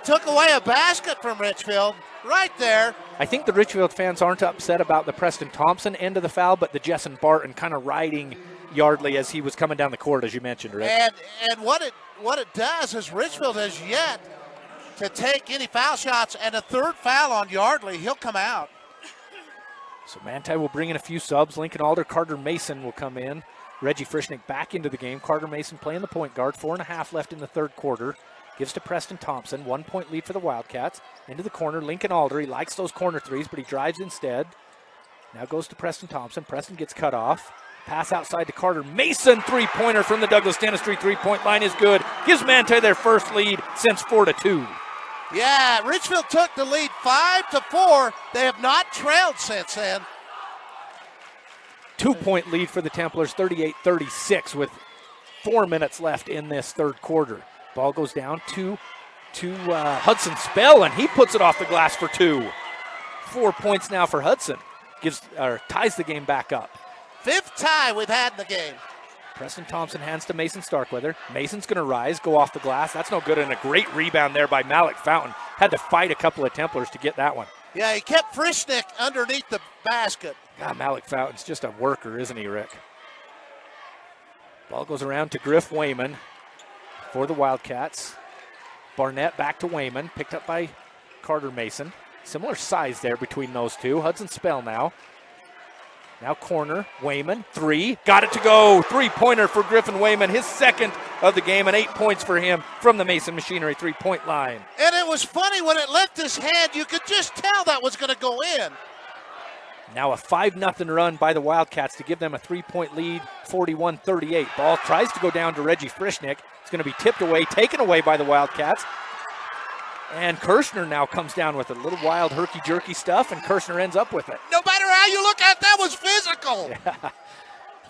took away a basket from Richfield right there. I think the Richfield fans aren't upset about the Preston Thompson end of the foul, but the Jessen Barton kind of riding Yardley as he was coming down the court, as you mentioned, Rick. And what it does is Richfield has yet to take any foul shots, and a third foul on Yardley, he'll come out. So Manti will bring in a few subs. Lincoln Alder, Carter Mason will come in. Reggie Frischnick back into the game. Carter Mason playing the point guard. 4.5 left in the third quarter. Gives to Preston Thompson. 1 point lead for the Wildcats. Into the corner, Lincoln Alder. He likes those corner threes, but he drives instead. Now goes to Preston Thompson. Preston gets cut off. Pass outside to Carter Mason. Three-pointer from the Douglas Dentistry three-point line is good. Gives Manti their first lead since 4-2. Yeah, Richfield took the lead 5-4. They have not trailed since then. 2 point lead for the Templars, 38-36 with 4 minutes left in this third quarter. Ball goes down to Hudson Spell, and he puts it off the glass for two. 4 points now for Hudson. Ties the game back up. Fifth tie we've had in the game. Preston Thompson hands to Mason Starkweather. Mason's going to rise, go off the glass. That's no good, and a great rebound there by Malik Fountain. Had to fight a couple of Templars to get that one. Yeah, he kept Frischnick underneath the basket. God, Malik Fountain's just a worker, isn't he, Rick? Ball goes around to Griff Wayman for the Wildcats. Barnett back to Wayman, picked up by Carter Mason. Similar size there between those two. Hudson Spell now. Now corner, Wayman, three, got it to go. Three-pointer for Griffin Wayman, his second of the game, and 8 points for him from the Mason Machinery three-point line. And it was funny, when it left his hand, you could just tell that was going to go in. Now a 5-0 run by the Wildcats to give them a 3-point lead, 41-38. Ball tries to go down to Reggie Frischnick. It's going to be tipped away, taken away by the Wildcats. And Kirshner now comes down with a little wild herky-jerky stuff, and Kirshner ends up with it. No matter how you look at it, that was physical. Yeah.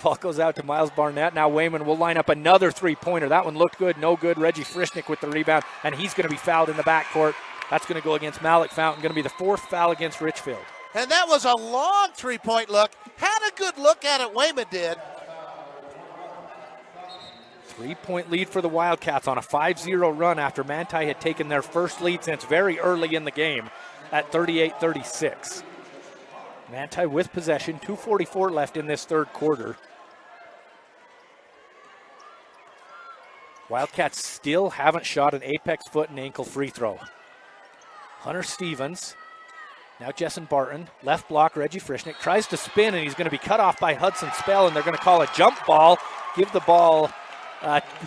Ball goes out to Miles Barnett. Now Wayman will line up another three-pointer. That one looked good, no good. Reggie Frischnick with the rebound, and he's going to be fouled in the backcourt. That's going to go against Malik Fountain, going to be the fourth foul against Richfield. And that was a long three-point look. Had a good look at it, Wayman did. 3-point lead for the Wildcats on a 5-0 run after Manti had taken their first lead since very early in the game at 38-36. Manti with possession, 2:44 left in this third quarter. Wildcats still haven't shot an apex foot and ankle free throw. Hunter Stevens, now Jessen Barton, left block, Reggie Frischnick, tries to spin, and he's going to be cut off by Hudson Spell, and they're going to call a jump ball, give the ball,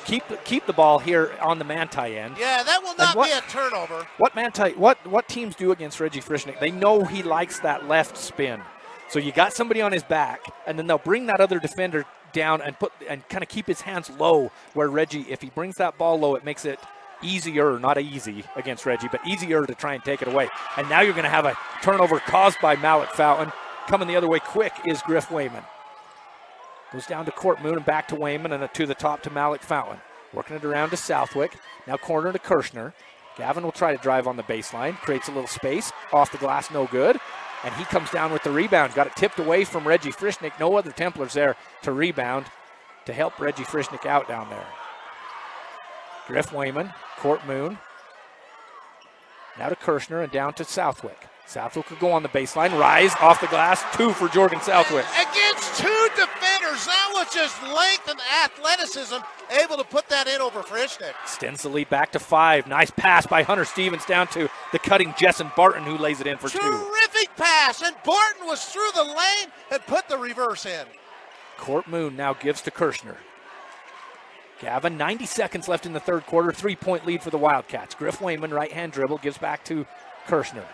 keep the ball here on the Manti end. Yeah, that will not be a turnover. What teams do against Reggie Frischnick? They know he likes that left spin. So you got somebody on his back, and then they'll bring that other defender down and kind of keep his hands low, where Reggie, if he brings that ball low, it makes it easier, not easy against Reggie, but easier to try and take it away. And now you're going to have a turnover caused by Malik Fountain. Coming the other way quick is Griff Wayman. Goes down to Court Moon and back to Wayman and to the top to Malik Fountain. Working it around to Southwick. Now corner to Kirshner. Gavin will try to drive on the baseline. Creates a little space. Off the glass, no good. And he comes down with the rebound. Got it tipped away from Reggie Frischnick. No other Templars there to rebound to help Reggie Frischnick out down there. Griff Wayman, Court Moon. Now to Kirshner and down to Southwick. Southwick will go on the baseline. Rise off the glass. 2 for Jorgen Southwick. Against 2 defenders. That was just length and athleticism. Able to put that in over Frischnick. Extends the lead back to 5. Nice pass by Hunter Stevens down to the cutting Jessen Barton, who lays it in for 2. Terrific pass. And Barton was through the lane and put the reverse in. Court Moon now gives to Kirshner. Gavin, 90 seconds left in the third quarter. 3-point lead for the Wildcats. Griff Wayman, right-hand dribble, gives back to Kirshner.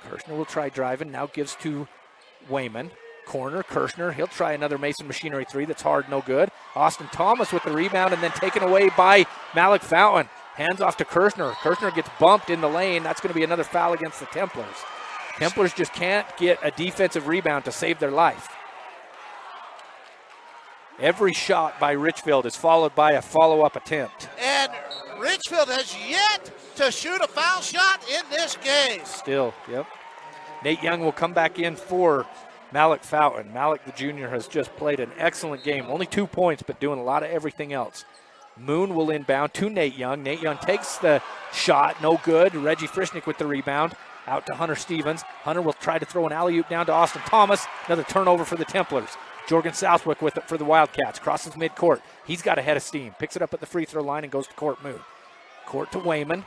Kirshner will try driving, now gives to Wayman. Corner, Kirshner, he'll try another Mason Machinery 3 that's hard, no good. Austin Thomas with the rebound and then taken away by Malik Fountain. Hands off to Kirshner. Kirshner gets bumped in the lane. That's going to be another foul against the Templars. Templars just can't get a defensive rebound to save their life. Every shot by Richfield is followed by a follow-up attempt. And Richfield has yet to shoot a foul shot in this game. Still, yep. Nate Young will come back in for Malik Fountain. Malik, the junior, has just played an excellent game. Only 2 points, but doing a lot of everything else. Moon will inbound to Nate Young. Nate Young takes the shot, no good. Reggie Frischnick with the rebound. Out to Hunter Stevens. Hunter will try to throw an alley-oop down to Austin Thomas. Another turnover for the Templars. Jorgen Southwick with it for the Wildcats. Crosses midcourt. He's got a head of steam. Picks it up at the free throw line and goes to Court Moon. Court to Wayman.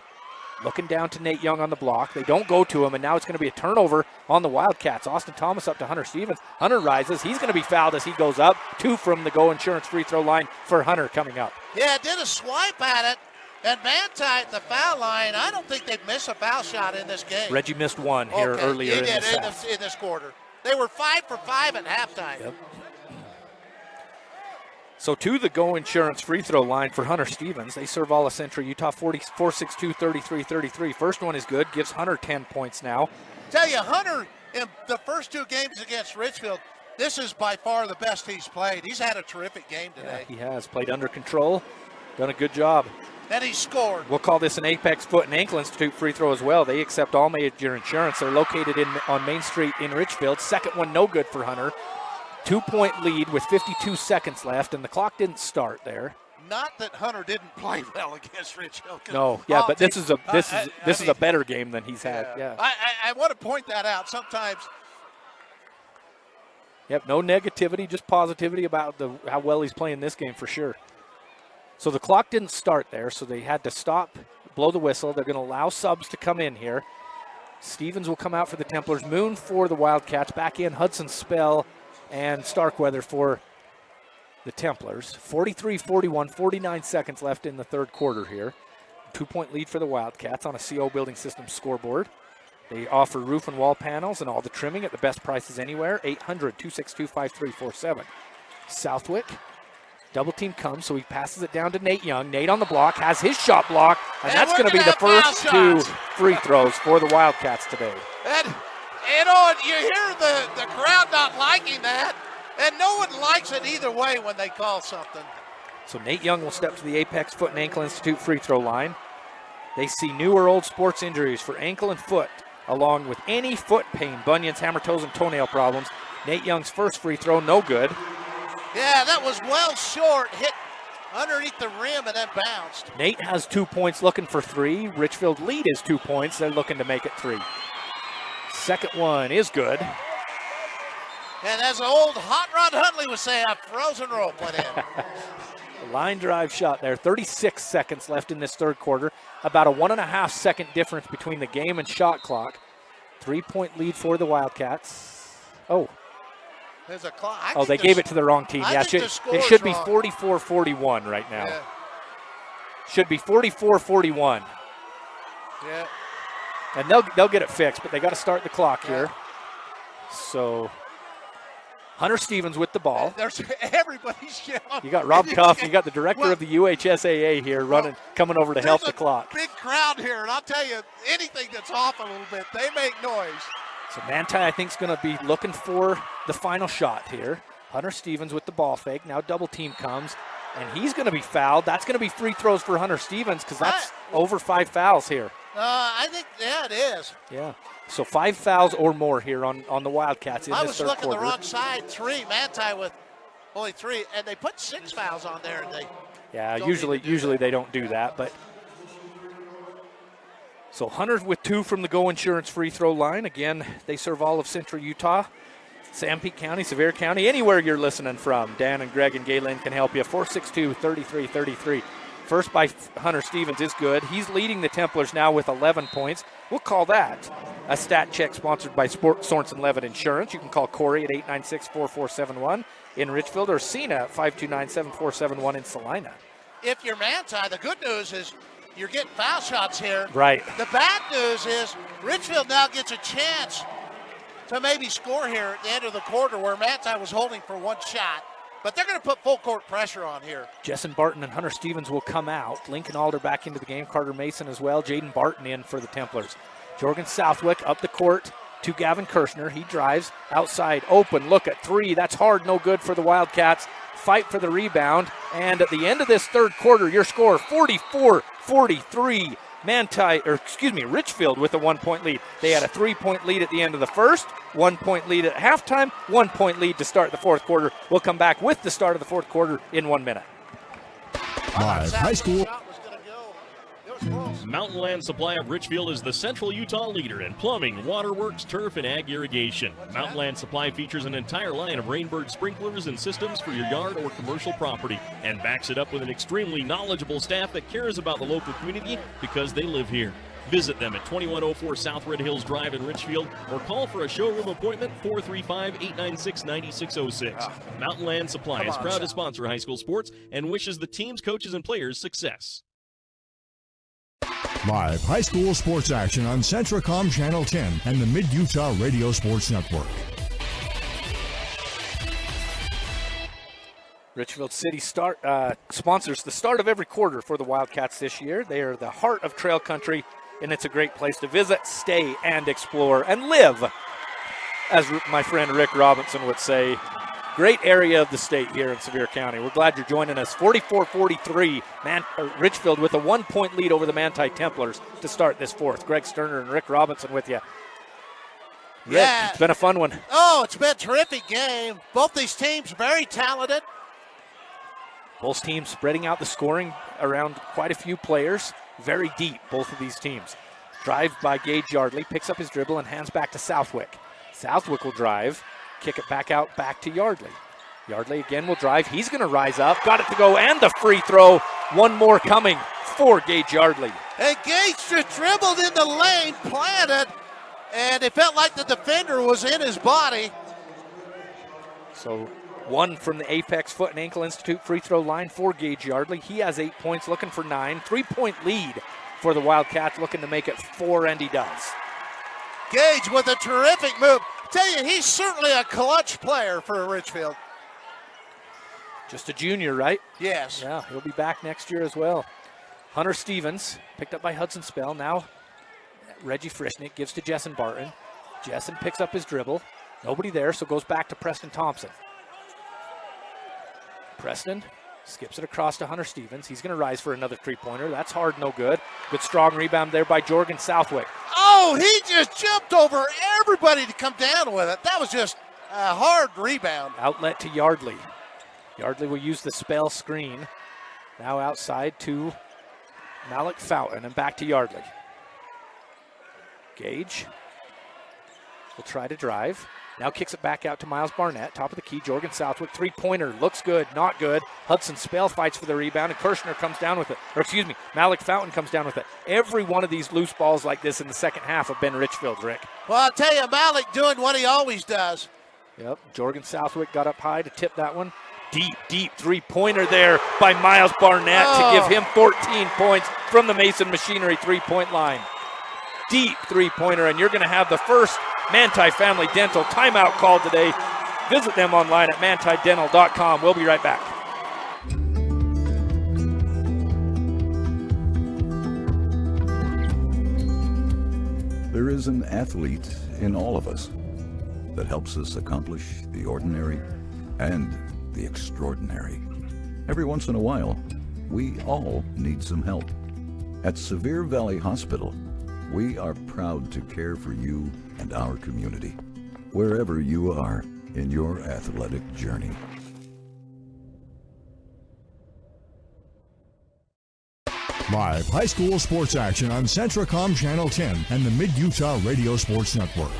Looking down to Nate Young on the block. They don't go to him, and now it's going to be a turnover on the Wildcats. Austin Thomas up to Hunter Stevens. Hunter rises. He's going to be fouled as he goes up. 2 from the Go Insurance free throw line for Hunter coming up. Yeah, did a swipe at it. And Manti at the foul line, I don't think they've missed a foul shot in this game. Reggie missed 1 here earlier in this quarter. They were 5 for 5 at halftime. Yep. So to the Go Insurance free throw line for Hunter Stevens. They serve all of Central Utah, 44-6-2, 33-33. First one is good, gives Hunter 10 points now. Tell you, Hunter, in the first 2 games against Richfield, this is by far the best he's played. He's had a terrific game today. Yeah, he has played under control, done a good job. And he scored. We'll call this an Apex Foot and Ankle Institute free throw as well. They accept all major insurance. They're located on Main Street in Richfield. Second one, no good for Hunter. 2-point lead with 52 seconds left, and the clock didn't start there. Not that Hunter didn't play well against Richfield. No, yeah, but this is a better game than he's had. Yeah. I want to point that out. Sometimes. Yep, no negativity, just positivity about how well he's playing this game for sure. So the clock didn't start there, so they had to stop, blow the whistle. They're going to allow subs to come in here. Stevens will come out for the Templars. Moon for the Wildcats. Back in Hudson Spell and Starkweather for the Templars. 43-41, 49 seconds left in the third quarter here. 2-point lead for the Wildcats on a CO Building Systems scoreboard. They offer roof and wall panels and all the trimming at the best prices anywhere. 800-262-5347. Southwick. Double team comes, so he passes it down to Nate Young. Nate on the block, has his shot blocked, and that's going to be the first 2 free throws for the Wildcats today. And you know, you hear the crowd not liking that, and no one likes it either way when they call something. So Nate Young will step to the Apex Foot and Ankle Institute free throw line. They see new or old sports injuries for ankle and foot, along with any foot pain, bunions, hammer toes, and toenail problems. Nate Young's first free throw, no good. Yeah, that was well short, hit underneath the rim and then bounced. Nate has 2 points, looking for 3. Richfield lead is 2 points. They're looking to make it 3. Second one is good. And as old Hot Rod Huntley would say, a frozen rope went in. Line drive shot there. 36 seconds left in this third quarter. About a 1.5 second difference between the game and shot clock. 3-point lead for the Wildcats. Oh. There's a clock. They gave it to the wrong team. Yeah, it should be 44-41 right now. Yeah. Should be 44-41. Yeah. And they'll get it fixed, but they got to start the clock here. So Hunter Stevens with the ball. There's everybody's yelling. You got Rob Cuff. You got the director of the UHSAA here coming over to help the clock. Big crowd here, and I'll tell you, anything that's off a little bit, they make noise. So Manti, I think, is going to be looking for the final shot here. Hunter Stevens with the ball fake. Now double team comes, and he's going to be fouled. That's going to be free throws for Hunter Stevens because that's over 5 fouls here. I think, yeah, it is. Yeah. So 5 fouls or more here on the Wildcats in this third quarter. I was looking the wrong side. 3, Manti with only 3, and they put 6 fouls on there. And they usually they don't do that, but so Hunter with 2 from the Go Insurance free throw line. Again, they serve all of Central Utah, Sanpete County, Sevier County, anywhere you're listening from. Dan and Greg and Galen can help you. 462-3333. First by Hunter Stevens is good. He's leading the Templars now with 11 points. We'll call that a stat check sponsored by Sorensen Levitt Insurance. You can call Corey at 896-4471 in Richfield or Cena at 529-7471 in Salina. If you're Manti, the good news is you're getting foul shots here. Right. The bad news is Richfield now gets a chance to maybe score here at the end of the quarter where Manti was holding for 1 shot. But they're going to put full court pressure on here. Jessen Barton and Hunter Stevens will come out. Lincoln Alder back into the game. Carter Mason as well. Jaden Barton in for the Templars. Jorgen Southwick up the court to Gavin Kirshner. He drives outside, open, look at 3. That's hard, no good for the Wildcats. Fight for the rebound. And at the end of this third quarter, your score 44-43. Richfield with a 1-point lead. They had a 3-point lead at the end of the first, 1-point lead at halftime, 1-point lead to start the fourth quarter. We'll come back with the start of the fourth quarter in 1 minute. Live high school. Mountain Land Supply of Richfield is the Central Utah leader in plumbing, waterworks, turf, and ag irrigation. Mountain Land Supply features an entire line of Rainbird sprinklers and systems for your yard or commercial property and backs it up with an extremely knowledgeable staff that cares about the local community because they live here. Visit them at 2104 South Red Hills Drive in Richfield or call for a showroom appointment 435-896-9606. Mountain Land Supply is proud to sponsor high school sports and wishes the teams, coaches, and players success. Live high school sports action on Centracom Channel 10 and the Mid-Utah Radio Sports Network. Richfield City sponsors the start of every quarter for the Wildcats this year. They are the heart of trail country, and it's a great place to visit, stay, and explore, and live, as my friend Rick Robinson would say. Great area of the state here in Sevier County. We're glad you're joining us. 44-43, Richfield with a 1-point lead over the Manti Templars to start this fourth. Greg Sterner and Rick Robinson with you. Rick, Yeah. It's been a fun one. Oh, it's been a terrific game. Both these teams very talented. Both teams spreading out the scoring around quite a few players. Very deep, both of these teams. Drive by Gage Yardley, picks up his dribble and hands back to Southwick. Southwick will drive. Kick it back out, back to Yardley. Yardley again will drive. He's going to rise up. Got it to go, and the free throw. One more coming for Gage Yardley. And Gage just dribbled in the lane, planted, and it felt like the defender was in his body. So 1 from the Apex Foot and Ankle Institute free throw line for Gage Yardley. He has 8 points, looking for 9. 3-point lead for the Wildcats, looking to make it 4, and he does. Gage with a terrific move. Tell you, he's certainly a clutch player for Richfield. Just a junior, right? Yes. Yeah, he'll be back next year as well. Hunter Stevens, picked up by Hudson Spell. Now Reggie Frischnick gives to Jessen Barton. Jessen picks up his dribble. Nobody there, so goes back to Preston Thompson. Preston skips it across to Hunter Stevens. He's going to rise for another 3-pointer. That's hard, no good. Good strong rebound there by Jorgen Southwick. Oh, he just jumped over everybody to come down with it. That was just a hard rebound. Outlet to Yardley. Yardley will use the spell screen. Now outside to Malik Fountain and back to Yardley. Gage will try to drive. Now kicks it back out to Miles Barnett. Top of the key, Jorgen Southwick. 3-pointer, looks good, not good. Hudson Spell fights for the rebound, and Kirshner comes down with it. Malik Fountain comes down with it. Every one of these loose balls like this in the second half have been Richfield, Rick. Well, I'll tell you, Malik doing what he always does. Yep, Jorgen Southwick got up high to tip that one. Deep 3-pointer there by Miles Barnett to give him 14 points from the Mason Machinery 3-point line. Deep 3-pointer, and you're going to have the first Manti Family Dental timeout called today. Visit them online at mantidental.com. We'll be right back. There is an athlete in all of us that helps us accomplish the ordinary and the extraordinary. Every once in a while, we all need some help. At Sevier Valley Hospital, we are proud to care for you and our community, wherever you are in your athletic journey. Live high school sports action on Centracom Channel 10 and the Mid-Utah Radio Sports Network.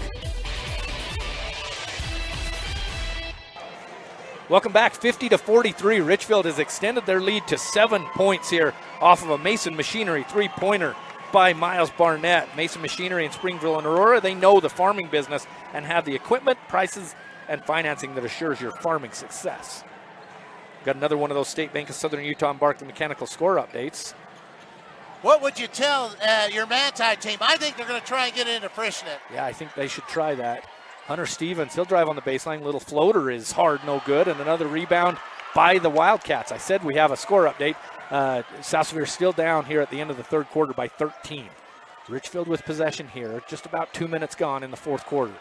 Welcome back. 50-43. Richfield has extended their lead to 7 points here off of a Mason Machinery three-pointer by Miles Barnett. Mason Machinery in Springville and Aurora, they know the farming business and have the equipment, prices, and financing that assures your farming success. Got another one of those State Bank of Southern Utah and Barkley Mechanical score updates. What would you tell your Manti team? I think they're going to try and get into Frishnet. Yeah, I think they should try that. Hunter Stevens, he'll drive on the baseline. Little floater is hard, no good. And another rebound by the Wildcats. I said we have a score update. South Sevier still down here at the end of the third quarter by 13. Richfield with possession here. Just about 2 minutes gone in the fourth quarter.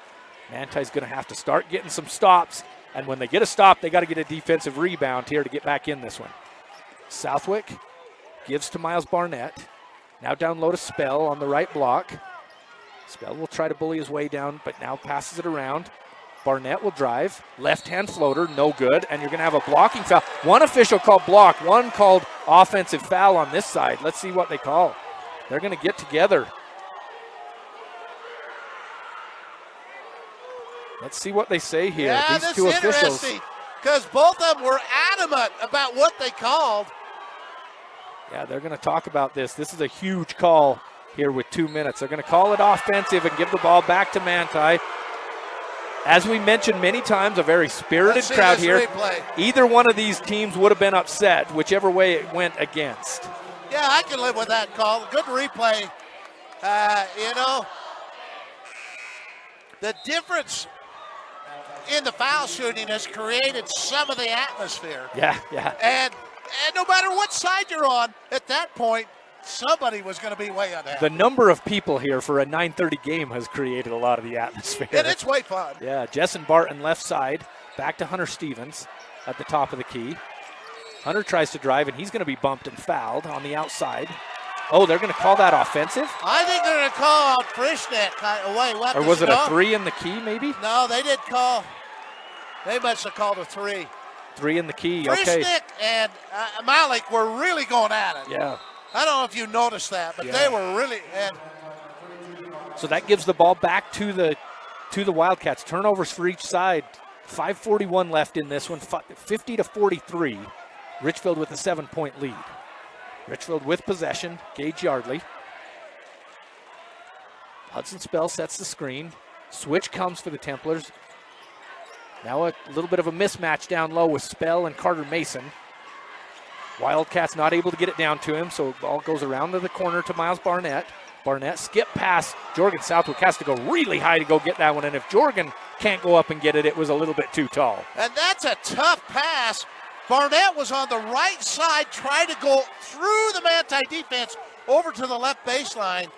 Manti's going to have to start getting some stops. And when they get a stop, they got to get a defensive rebound here to get back in this one. Southwick gives to Miles Barnett. Now down low to Spell on the right block. Spell will try to bully his way down, but now passes it around. Barnett will drive. Left-hand floater, no good. And you're going to have a blocking foul. One official called block, one called offensive foul on this side. Let's see what they call. They're going to get together. Let's see what they say here. Yeah, These two officials. Because both of them were adamant about what they called. Yeah, they're going to talk about this. This is a huge call here with 2 minutes. They're going to call it offensive and give the ball back to Manti. As we mentioned many times, a very spirited crowd here. Replay. Either one of these teams would have been upset, whichever way it went against. Yeah, I can live with that call. Good replay. The difference in the foul shooting has created some of the atmosphere. Yeah. And no matter what side you're on, at that point, somebody was going to be way unhappy. The number of people here for a 9:30 game has created a lot of the atmosphere. And it's way fun. Yeah, Jessen Barton left side, back to Hunter Stevens at the top of the key. Hunter tries to drive, and he's going to be bumped and fouled on the outside. Oh, they're going to call that offensive? I think they're going to call out Frischneck away. Or was it a 3 in the key, maybe? No, they did call. They must have called a 3. 3 in the key, okay. Frischneck and Malik were really going at it. Yeah. I don't know if you noticed that, but they were really. So that gives the ball back to the Wildcats. Turnovers for each side. 5:41 left in this one. 50-43. Richfield with a 7-point lead. Richfield with possession. Gage Yardley. Hudson Spell sets the screen. Switch comes for the Templars. Now a little bit of a mismatch down low with Spell and Carter Mason. Wildcats not able to get it down to him, so the ball goes around to the corner to Miles Barnett. Barnett skip pass. Jorgen Southwick has to go really high to go get that one, and if Jorgen can't go up and get it, it was a little bit too tall. And that's a tough pass. Barnett was on the right side trying to go through the Manti defense over to the left baseline.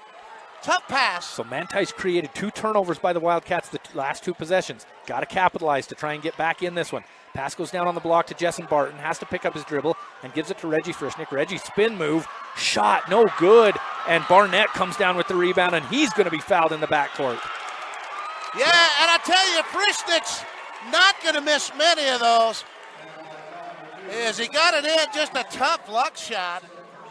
Tough pass. So Manti's created 2 turnovers by the Wildcats the last 2 possessions. Got to capitalize to try and get back in this one. Pass goes down on the block to Jessen Barton. Has to pick up his dribble and gives it to Reggie Frischneck. Reggie spin move. Shot, no good. And Barnett comes down with the rebound, and he's going to be fouled in the backcourt. Yeah, and I tell you, Frischneck's not going to miss many of those. As he got it in, just a tough luck shot.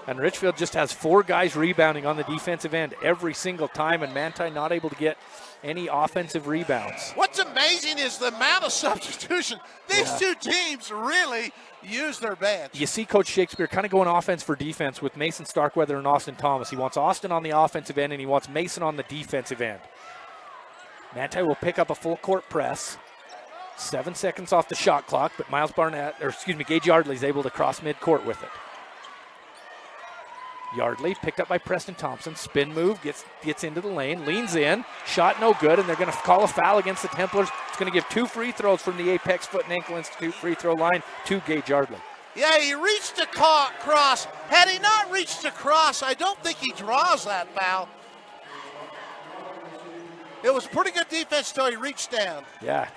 And Richfield just has 4 guys rebounding on the defensive end every single time, and Manti not able to get any offensive rebounds. What's amazing is the amount of substitution. These two teams really use their bench. You see Coach Shakespeare kind of going offense for defense with Mason Starkweather and Austin Thomas. He wants Austin on the offensive end, and he wants Mason on the defensive end. Manti will pick up a full court press. 7 seconds off the shot clock, but Gage Yardley is able to cross midcourt with it. Yardley picked up by Preston Thompson. Spin move, gets into the lane, leans in. Shot no good, and they're going to call a foul against the Templars. It's going to give 2 free throws from the Apex Foot and Ankle Institute free throw line to Gage Yardley. Yeah, he reached across. Had he not reached across, I don't think he draws that foul. It was pretty good defense until he reached down. Yeah,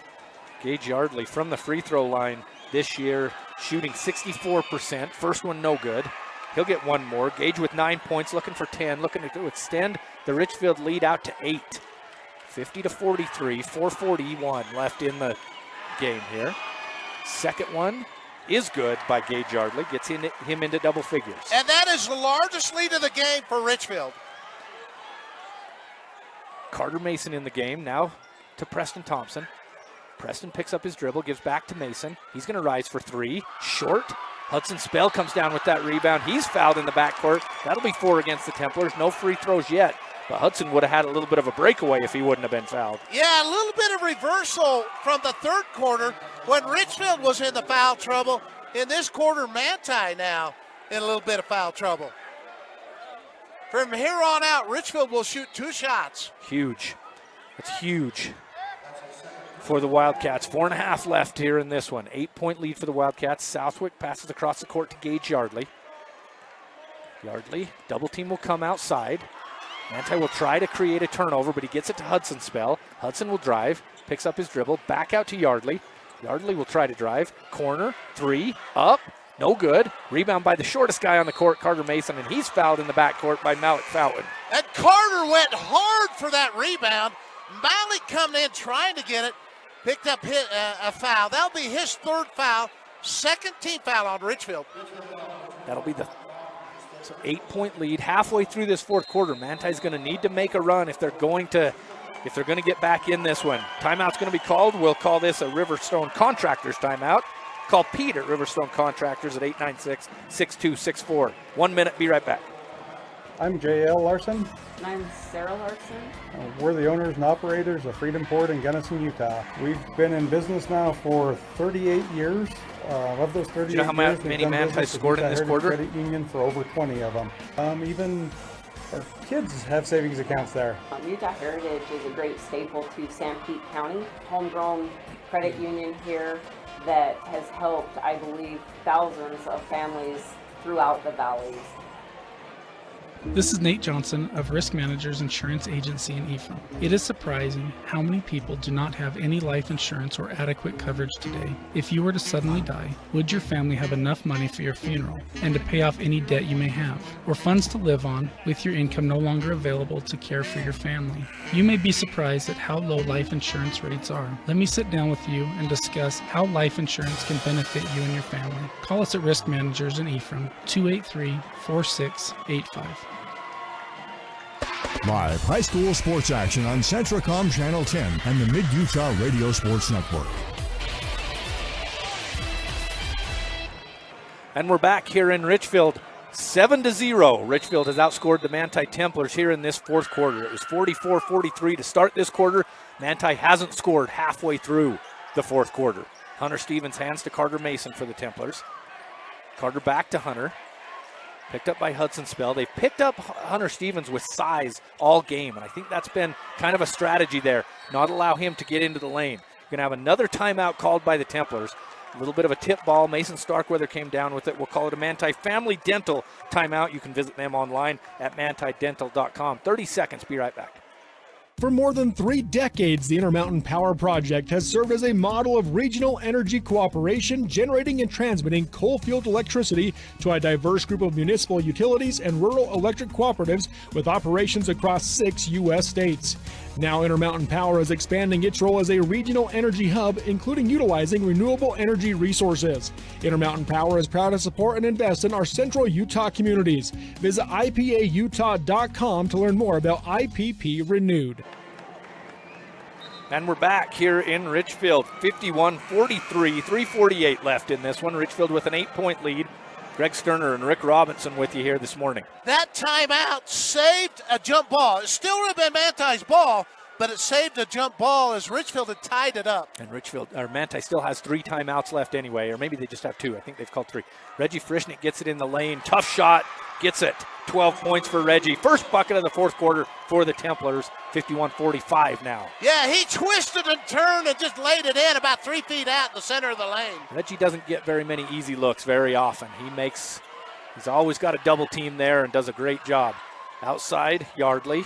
Gage Yardley from the free throw line this year, shooting 64%. First one no good. He'll get one more. Gage with 9 points, looking for 10, looking to extend the Richfield lead out to 8. 50-43, 4:41 left in the game here. Second one is good by Gage Yardley, gets him into double figures. And that is the largest lead of the game for Richfield. Carter Mason in the game now to Preston Thompson. Preston picks up his dribble, gives back to Mason. He's going to rise for 3. Short. Hudson Spell comes down with that rebound. He's fouled in the backcourt. That'll be 4 against the Templars. No free throws yet, but Hudson would have had a little bit of a breakaway if he wouldn't have been fouled. Yeah, a little bit of reversal from the third quarter when Richfield was in the foul trouble. In this quarter, Manti now in a little bit of foul trouble. From here on out, Richfield will shoot 2 shots. Huge. It's huge for the Wildcats. 4.5 left here in this one. 8-point lead for the Wildcats. Southwick passes across the court to Gage Yardley. Yardley, double team will come outside. Manti will try to create a turnover, but he gets it to Hudson Spell. Hudson will drive, picks up his dribble, back out to Yardley. Yardley will try to drive. Corner, 3, up, no good. Rebound by the shortest guy on the court, Carter Mason, and he's fouled in the backcourt by Malik Fountain. And Carter went hard for that rebound. Malik coming in trying to get it. Picked up a foul. That'll be his 3rd foul. 2nd team foul on Richfield. That'll be the 8-point lead. Halfway through this 4th quarter, Manti's going to need to make a run if they're going to get back in this one. Timeout's going to be called. We'll call this a Riverstone Contractors timeout. Call Pete at Riverstone Contractors at 896-6264. 1 minute, be right back. I'm J.L. Larson. And I'm Sarah Larson. We're the owners and operators of Freedom Port in Gunnison, Utah. We've been in business now for 38 years. Of those 38 years, do you know how many Mantis scored in this quarter? Credit Union for over 20 of them. Even our kids have savings accounts there. Utah Heritage is a great staple to Sanpete County. Homegrown credit union here that has helped, I believe, thousands of families throughout the valleys. This is Nate Johnson of Risk Managers Insurance Agency in Ephraim. It is surprising how many people do not have any life insurance or adequate coverage today. If you were to suddenly die, would your family have enough money for your funeral and to pay off any debt you may have, or funds to live on with your income no longer available to care for your family? You may be surprised at how low life insurance rates are. Let me sit down with you and discuss how life insurance can benefit you and your family. Call us at Risk Managers in Ephraim, 283-4685. Live high school sports action on Centracom Channel 10 and the Mid-Utah Radio Sports Network. And we're back here in Richfield, 7-0. Richfield has outscored the Manti Templars here in this 4th quarter. It was 44-43 to start this quarter. Manti hasn't scored halfway through the 4th quarter. Hunter Stevens hands to Carter Mason for the Templars. Carter back to Hunter. Picked up by Hudson Spell. They've picked up Hunter Stevens with size all game, and I think that's been kind of a strategy there, not allow him to get into the lane. You're going to have another timeout called by the Templars. A little bit of a tip ball. Mason Starkweather came down with it. We'll call it a Manti Family Dental timeout. You can visit them online at mantidental.com. 30 seconds. Be right back. For more than 3 decades, the Intermountain Power Project has served as a model of regional energy cooperation, generating and transmitting coal-fueled electricity to a diverse group of municipal utilities and rural electric cooperatives with operations across 6 U.S. states. Now Intermountain Power is expanding its role as a regional energy hub, including utilizing renewable energy resources. Intermountain Power is proud to support and invest in our central Utah communities. Visit ipautah.com to learn more about IPP Renewed. And we're back here in Richfield, 51-43, 3:48 left in this one. Richfield with an 8-point lead. Greg Sterner and Rick Robinson with you here this morning. That timeout saved a jump ball. It still would have been Manti's ball, but it saved a jump ball as Richfield had tied it up. And Manti still has 3 timeouts left anyway, or maybe they just have 2. I think they've called 3. Reggie Frischnick gets it in the lane. Tough shot, gets it. 12 points for Reggie. First bucket of the fourth quarter for the Templars. 51-45 now. Yeah, he twisted and turned and just laid it in about 3 feet out in the center of the lane. Reggie doesn't get very many easy looks very often. He's always got a double team there and does a great job. Outside, Yardley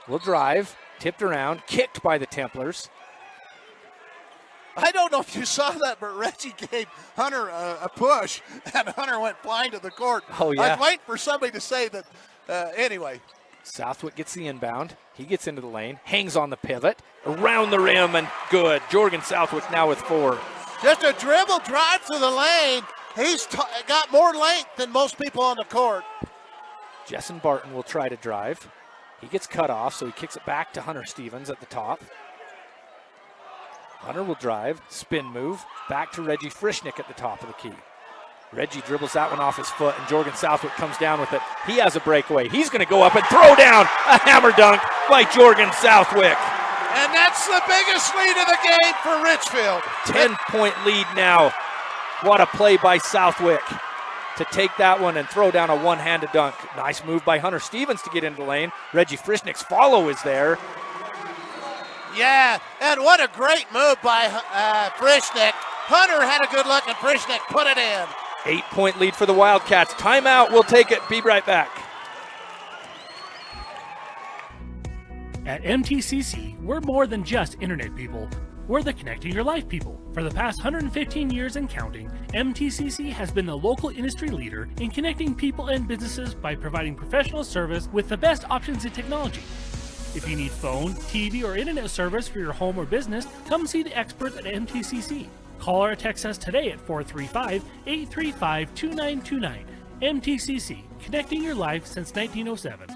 will drive. Tipped around, kicked by the Templars. I don't know if you saw that, but Reggie gave Hunter a push, and Hunter went flying to the court. Oh, yeah. I was waiting for somebody to say that. Anyway. Southwick gets the inbound. He gets into the lane, hangs on the pivot, around the rim, and good. Jorgen Southwick now with 4. Just a dribble drive through the lane. He's got more length than most people on the court. Jessen Barton will try to drive. He gets cut off, so he kicks it back to Hunter Stevens at the top. Hunter will drive, spin move, back to Reggie Frischnick at the top of the key. Reggie dribbles that one off his foot, and Jorgen Southwick comes down with it. He has a breakaway. He's going to go up and throw down a hammer dunk by Jorgen Southwick. And that's the biggest lead of the game for Richfield. 10-point lead now. What a play by Southwick to take that one and throw down a one-handed dunk. Nice move by Hunter Stevens to get into the lane. Reggie Frischnick's follow is there. Yeah, and what a great move by Frischnick. Hunter had a good look, and Frischnick put it in. 8-point lead for the Wildcats. Timeout, we'll take it. Be right back. At MTCC, we're more than just internet people. We're the Connecting Your Life people. For the past 115 years and counting, MTCC has been the local industry leader in connecting people and businesses by providing professional service with the best options in technology. If you need phone, TV, or internet service for your home or business, come see the experts at MTCC. Call or text us today at 435-835-2929. MTCC, connecting your life since 1907.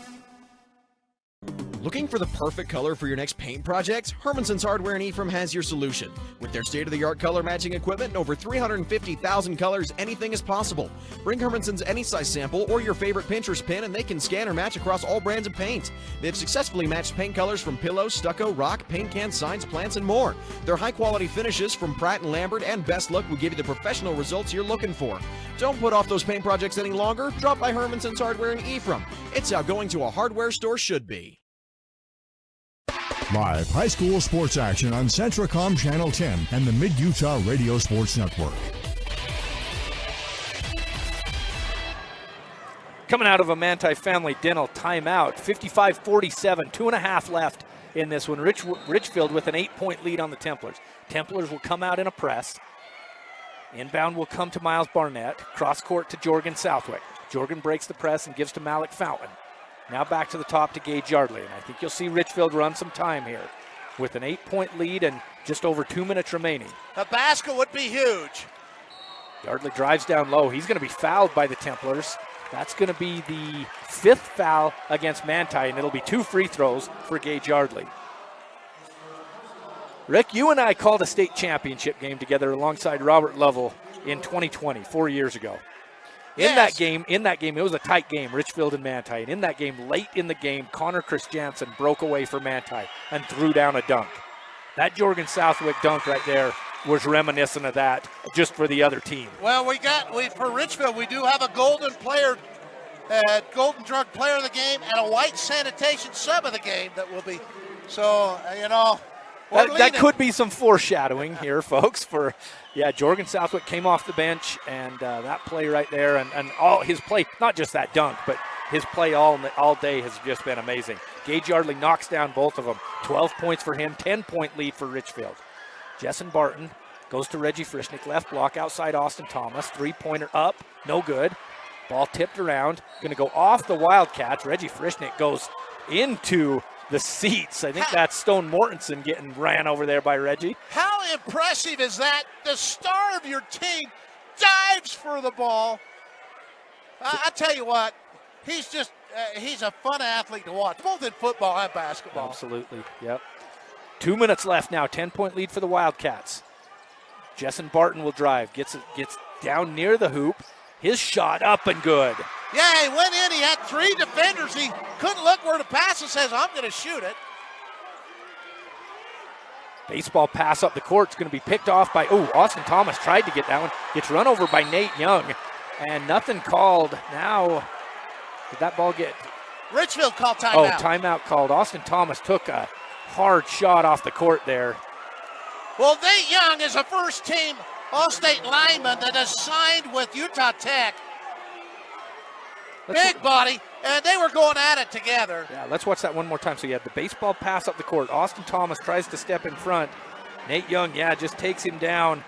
Looking for the perfect color for your next paint project? Hermanson's Hardware in Ephraim has your solution. With their state-of-the-art color matching equipment and over 350,000 colors, anything is possible. Bring Hermanson's any size sample or your favorite Pinterest pin and they can scan or match across all brands of paint. They've successfully matched paint colors from pillows, stucco, rock, paint cans, signs, plants, and more. Their high-quality finishes from Pratt & Lambert and Best Look will give you the professional results you're looking for. Don't put off those paint projects any longer. Drop by Hermanson's Hardware in Ephraim. It's how going to a hardware store should be. Live high school sports action on Centracom Channel 10 and the Mid-Utah Radio Sports Network. Coming out of a Manti family dental timeout, 55-47, 2.5 left in this one. Richfield with an 8-point lead on the Templars. Templars will come out in a press. Inbound will come to Miles Barnett. Cross court to Jorgen Southwick. Jorgen breaks the press and gives to Malik Fountain. Now back to the top to Gage Yardley, and I think you'll see Richfield run some time here with an 8-point lead and just over 2 minutes remaining. A basket would be huge. Yardley drives down low. He's going to be fouled by the Templars. That's going to be the 5th foul against Manti, and it'll be 2 free throws for Gage Yardley. Rick, you and I called a state championship game together alongside Robert Lovell in 2020, 4 years ago. In that game, it was a tight game, Richfield and Manti. And in that game, late in the game, Connor Christiansen broke away for Manti and threw down a dunk. That Jorgen Southwick dunk right there was reminiscent of that, just for the other team. Well, for Richfield, we do have a golden drug player of the game and a white sanitation sub of the game that will be. So, that could be some foreshadowing here, folks, Jorgen Southwick came off the bench, and that play right there, and all his play, not just that dunk, but his play all day has just been amazing. Gage Yardley knocks down both of them. 12 points for him, 10-point lead for Richfield. Jessen Barton goes to Reggie Frischnick, left block outside Austin Thomas. 3-pointer up, no good. Ball tipped around, going to go off the Wildcats. Reggie Frischnick goes into the seats. I think that's Stone Mortensen getting ran over there by Reggie. How impressive is that? The star of your team dives for the ball. I tell you what, he's a fun athlete to watch, both in football and basketball. Absolutely, yep. 2 minutes left now, 10-point lead for the Wildcats. Jessen Barton will drive, gets down near the hoop. His shot up and good. Yeah, he went in. He had 3 defenders. He couldn't look where the pass is. Says, I'm going to shoot it. Baseball pass up the court. It's going to be picked off by, Austin Thomas tried to get that one. Gets run over by Nate Young, and nothing called. Now, did that ball get? Richfield called timeout. Timeout called. Austin Thomas took a hard shot off the court there. Well, Nate Young is a first-team All-State lineman that has signed with Utah Tech. Big body, and they were going at it together. Yeah, let's watch that one more time. So you had the baseball pass up the court. Austin Thomas tries to step in front. Nate Young, just takes him down.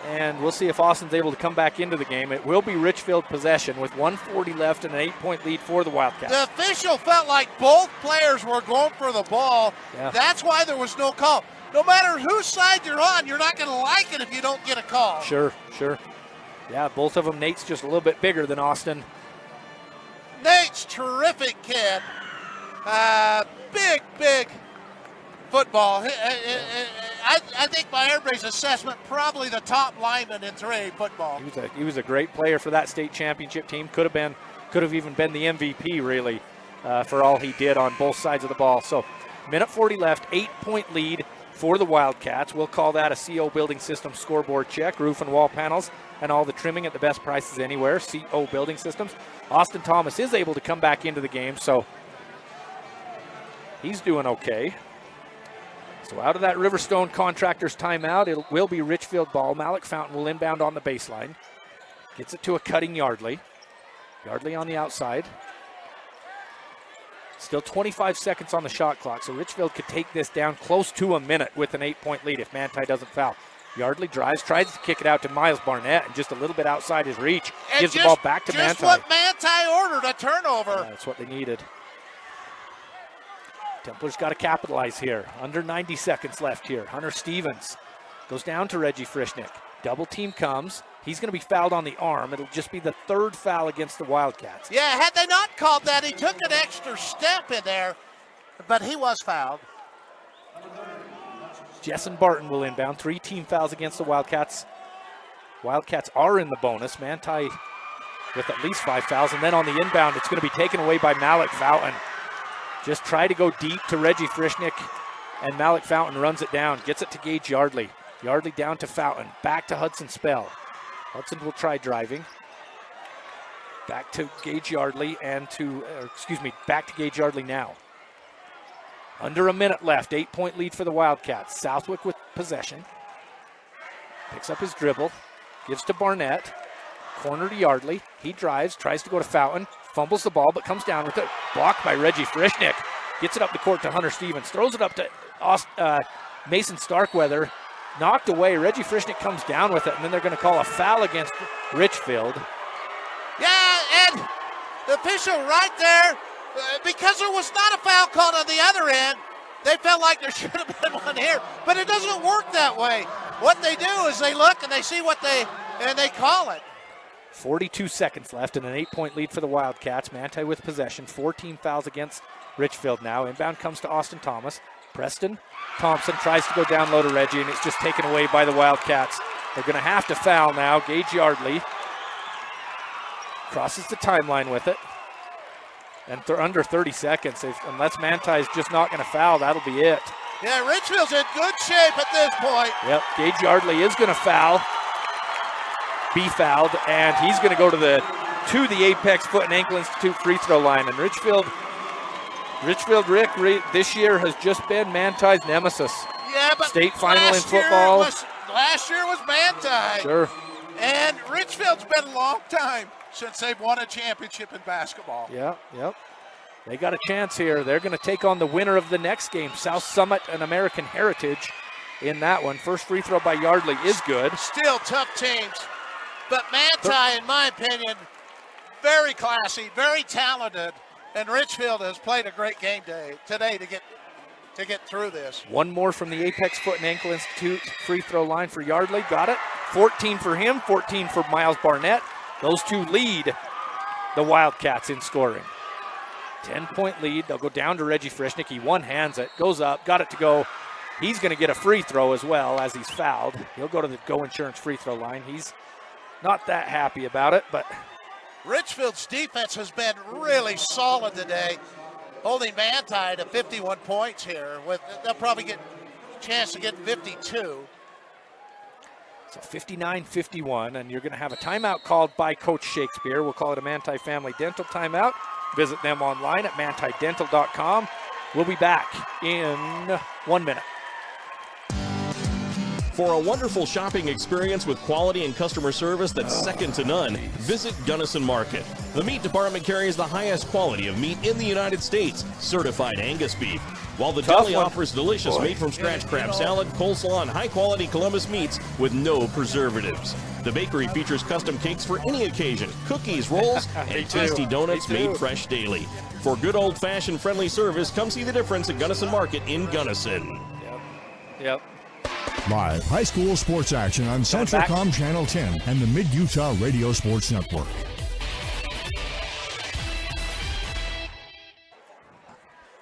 And we'll see if Austin's able to come back into the game. It will be Richfield possession with 1:40 left and an 8-point lead for the Wildcats. The official felt like both players were going for the ball. Yeah. That's why there was no call. No matter whose side you're on, you're not going to like it if you don't get a call. Sure. Yeah, both of them. Nate's just a little bit bigger than Austin. Nate's terrific kid. Big football. I think by everybody's assessment, probably the top lineman in 3A football. He was a great player for that state championship team. Could have even been the MVP, really, for all he did on both sides of the ball. So, minute 40 left, 8-point lead for the Wildcats. We'll call that a CO Building Systems scoreboard check. Roof and wall panels and all the trimming at the best prices anywhere. CO Building Systems. Austin Thomas is able to come back into the game, so he's doing okay. So out of that Riverstone Contractors timeout, it will be Richfield ball. Malik Fountain will inbound on the baseline. Gets it to a cutting Yardley. Yardley on the outside. Still 25 seconds on the shot clock, so Richfield could take this down close to a minute with an 8-point lead if Manti doesn't foul. Yardley drives, tries to kick it out to Miles Barnett, and just a little bit outside his reach. Gives the ball back to Manti. Just what Manti ordered, a turnover. Yeah, that's what they needed. Templars got to capitalize here. Under 90 seconds left here. Hunter Stevens goes down to Reggie Frischnick. Double team comes. He's going to be fouled on the arm. It'll just be the third foul against the Wildcats. Yeah, had they not called that, he took an extra step in there, but he was fouled. Jessen Barton will inbound. 3 team fouls against the Wildcats. Wildcats are in the bonus. Manti with at least 5 fouls. And then on the inbound, it's going to be taken away by Malik Fountain. Just try to go deep to Reggie Frischnick, and Malik Fountain runs it down. Gets it to Gage Yardley. Yardley down to Fountain. Back to Hudson Spell. Hudson will try driving. Back to Gage Yardley back to Gage Yardley now. Under a minute left, 8-point lead for the Wildcats. Southwick with possession. Picks up his dribble, gives to Barnett. Corner to Yardley. He drives, tries to go to Fountain. Fumbles the ball, but comes down with it. Blocked by Reggie Frischnick. Gets it up the court to Hunter Stevens. Throws it up to Mason Starkweather. Knocked away. Reggie Frischnick comes down with it, and then they're going to call a foul against Richfield. Yeah, and the official right there, because there was not a foul called on the other end, they felt like there should have been one here. But it doesn't work that way. What they do is they look and they see and they call it. 42 seconds left and an 8-point lead for the Wildcats. Manti with possession. 14 fouls against Richfield now. Inbound comes to Austin Thomas. Preston Thompson tries to go down low to Reggie, and it's just taken away by the Wildcats. They're going to have to foul now. Gage Yardley crosses the timeline with it. And under 30 seconds. Unless Manti is just not going to foul, that'll be it. Yeah, Richfield's in good shape at this point. Yep, Gage Yardley is going to be fouled, and he's going to go to the Apex Foot and Ankle Institute free throw line. And Richfield, Rick, this year has just been Manti's nemesis. Yeah, but state final in football. Last year was Manti. Sure. And Richfield's been a long time since they've won a championship in basketball. Yep. They got a chance here. They're going to take on the winner of the next game, South Summit and American Heritage in that one. First free throw by Yardley is good. Still tough teams. But Manti, in my opinion, very classy, very talented, and Richfield has played a great game today to get through this. One more from the Apex Foot and Ankle Institute free throw line for Yardley. Got it. 14 for him, 14 for Miles Barnett. Those two lead the Wildcats in scoring. 10-point lead. They'll go down to Reggie Frischnick. He one-hands it, goes up, got it to go. He's going to get a free throw as well as he's fouled. He'll go to the Go Insurance free throw line. He's not that happy about it, but Richfield's defense has been really solid today, holding Manti to 51 points here. They'll probably get chance to get 52. So 59-51, and you're going to have a timeout called by Coach Shakespeare. We'll call it a Manti Family Dental timeout. Visit them online at mantidental.com. We'll be back in 1 minute. For a wonderful shopping experience with quality and customer service that's second to none, visit Gunnison Market. The meat department carries the highest quality of meat in the United States, certified Angus beef, while the deli offers delicious made-from-scratch crab salad, coleslaw, and high-quality Columbus meats with no preservatives. The bakery features custom cakes for any occasion, cookies, rolls, and tasty donuts made fresh daily. For good old-fashioned friendly service, come see the difference at Gunnison Market in Gunnison. Yep. Live high school sports action on Centralcom Channel 10 and the Mid-Utah Radio Sports Network.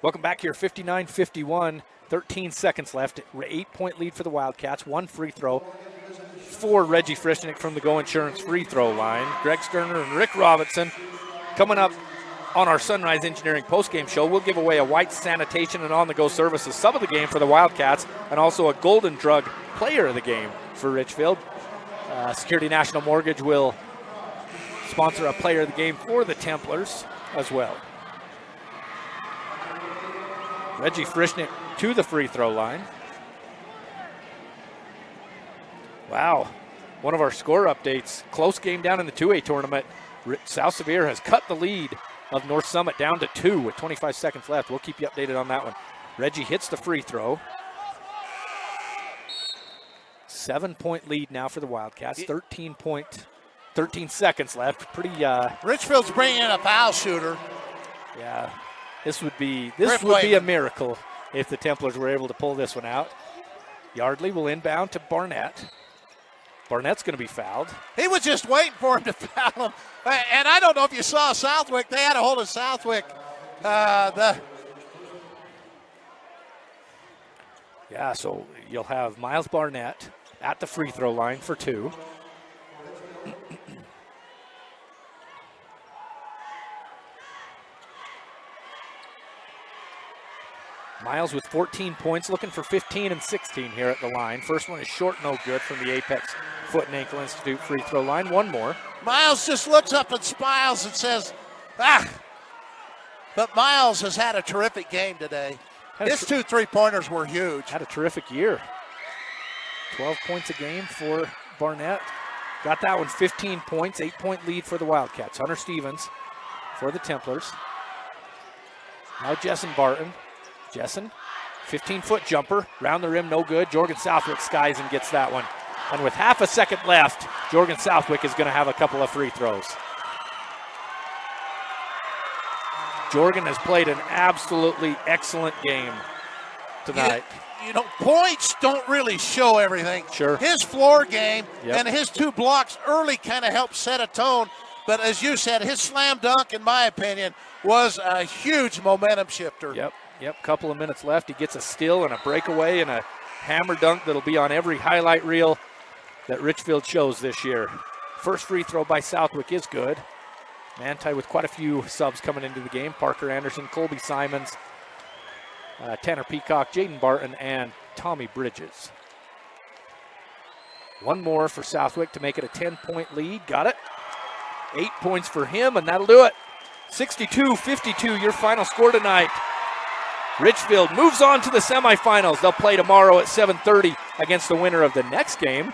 Welcome back here, 59-51, 13 seconds left. 8-point lead for the Wildcats, 1 free throw for Reggie Frischnick from the Go Insurance free throw line. Greg Sterner and Rick Robinson coming up on our Sunrise Engineering postgame show. We'll give away a White Sanitation and on-the-go services sub of the game for the Wildcats and also a Golden Drug player of the game for Richfield. Security National Mortgage will sponsor a player of the game for the Templars as well. Reggie Frischnick to the free throw line. Wow, one of our score updates. Close game down in the 2A tournament. South Sevier has cut the lead of North Summit down to 2 with 25 seconds left. We'll keep you updated on that one. Reggie hits the free throw. 7-point lead now for the Wildcats. 13 seconds left. Pretty. Richfield's bringing in a foul shooter. Yeah, this would be a miracle if the Templars were able to pull this one out. Yardley will inbound to Barnett. Barnett's going to be fouled. He was just waiting for him to foul him. And I don't know if you saw Southwick. They had a hold of Southwick. Yeah, so you'll have Miles Barnett at the free throw line for 2. Miles with 14 points, looking for 15 and 16 here at the line. First one is short, no good from the Apex Foot and Ankle Institute free throw line. One more. Miles just looks up and smiles and says, ah. But Miles has had a terrific game today. His 2 3-pointers were huge. Had a terrific year. 12 points a game for Barnett. Got that one, 15 points, 8-point lead for the Wildcats. Hunter Stevens for the Templars. Now Jessen Barton. Jessen, 15-foot jumper, round the rim, no good. Jorgen Southwick skies and gets that one. And with half a second left, Jorgen Southwick is going to have a couple of free throws. Jorgen has played an absolutely excellent game tonight. Points don't really show everything. Sure. His floor game and his 2 blocks early kind of helped set a tone. But as you said, his slam dunk, in my opinion, was a huge momentum shifter. Yep, couple of minutes left. He gets a steal and a breakaway and a hammer dunk that'll be on every highlight reel that Richfield shows this year. First free throw by Southwick is good. Manti with quite a few subs coming into the game. Parker Anderson, Colby Simons, Tanner Peacock, Jaden Barton, and Tommy Bridges. One more for Southwick to make it a 10-point lead. Got it. 8 points for him, and that'll do it. 62-52, your final score tonight. Richfield moves on to the semifinals. They'll play tomorrow at 7:30 against the winner of the next game,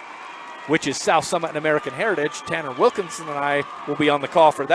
which is South Summit and American Heritage. Tanner Wilkinson and I will be on the call for that.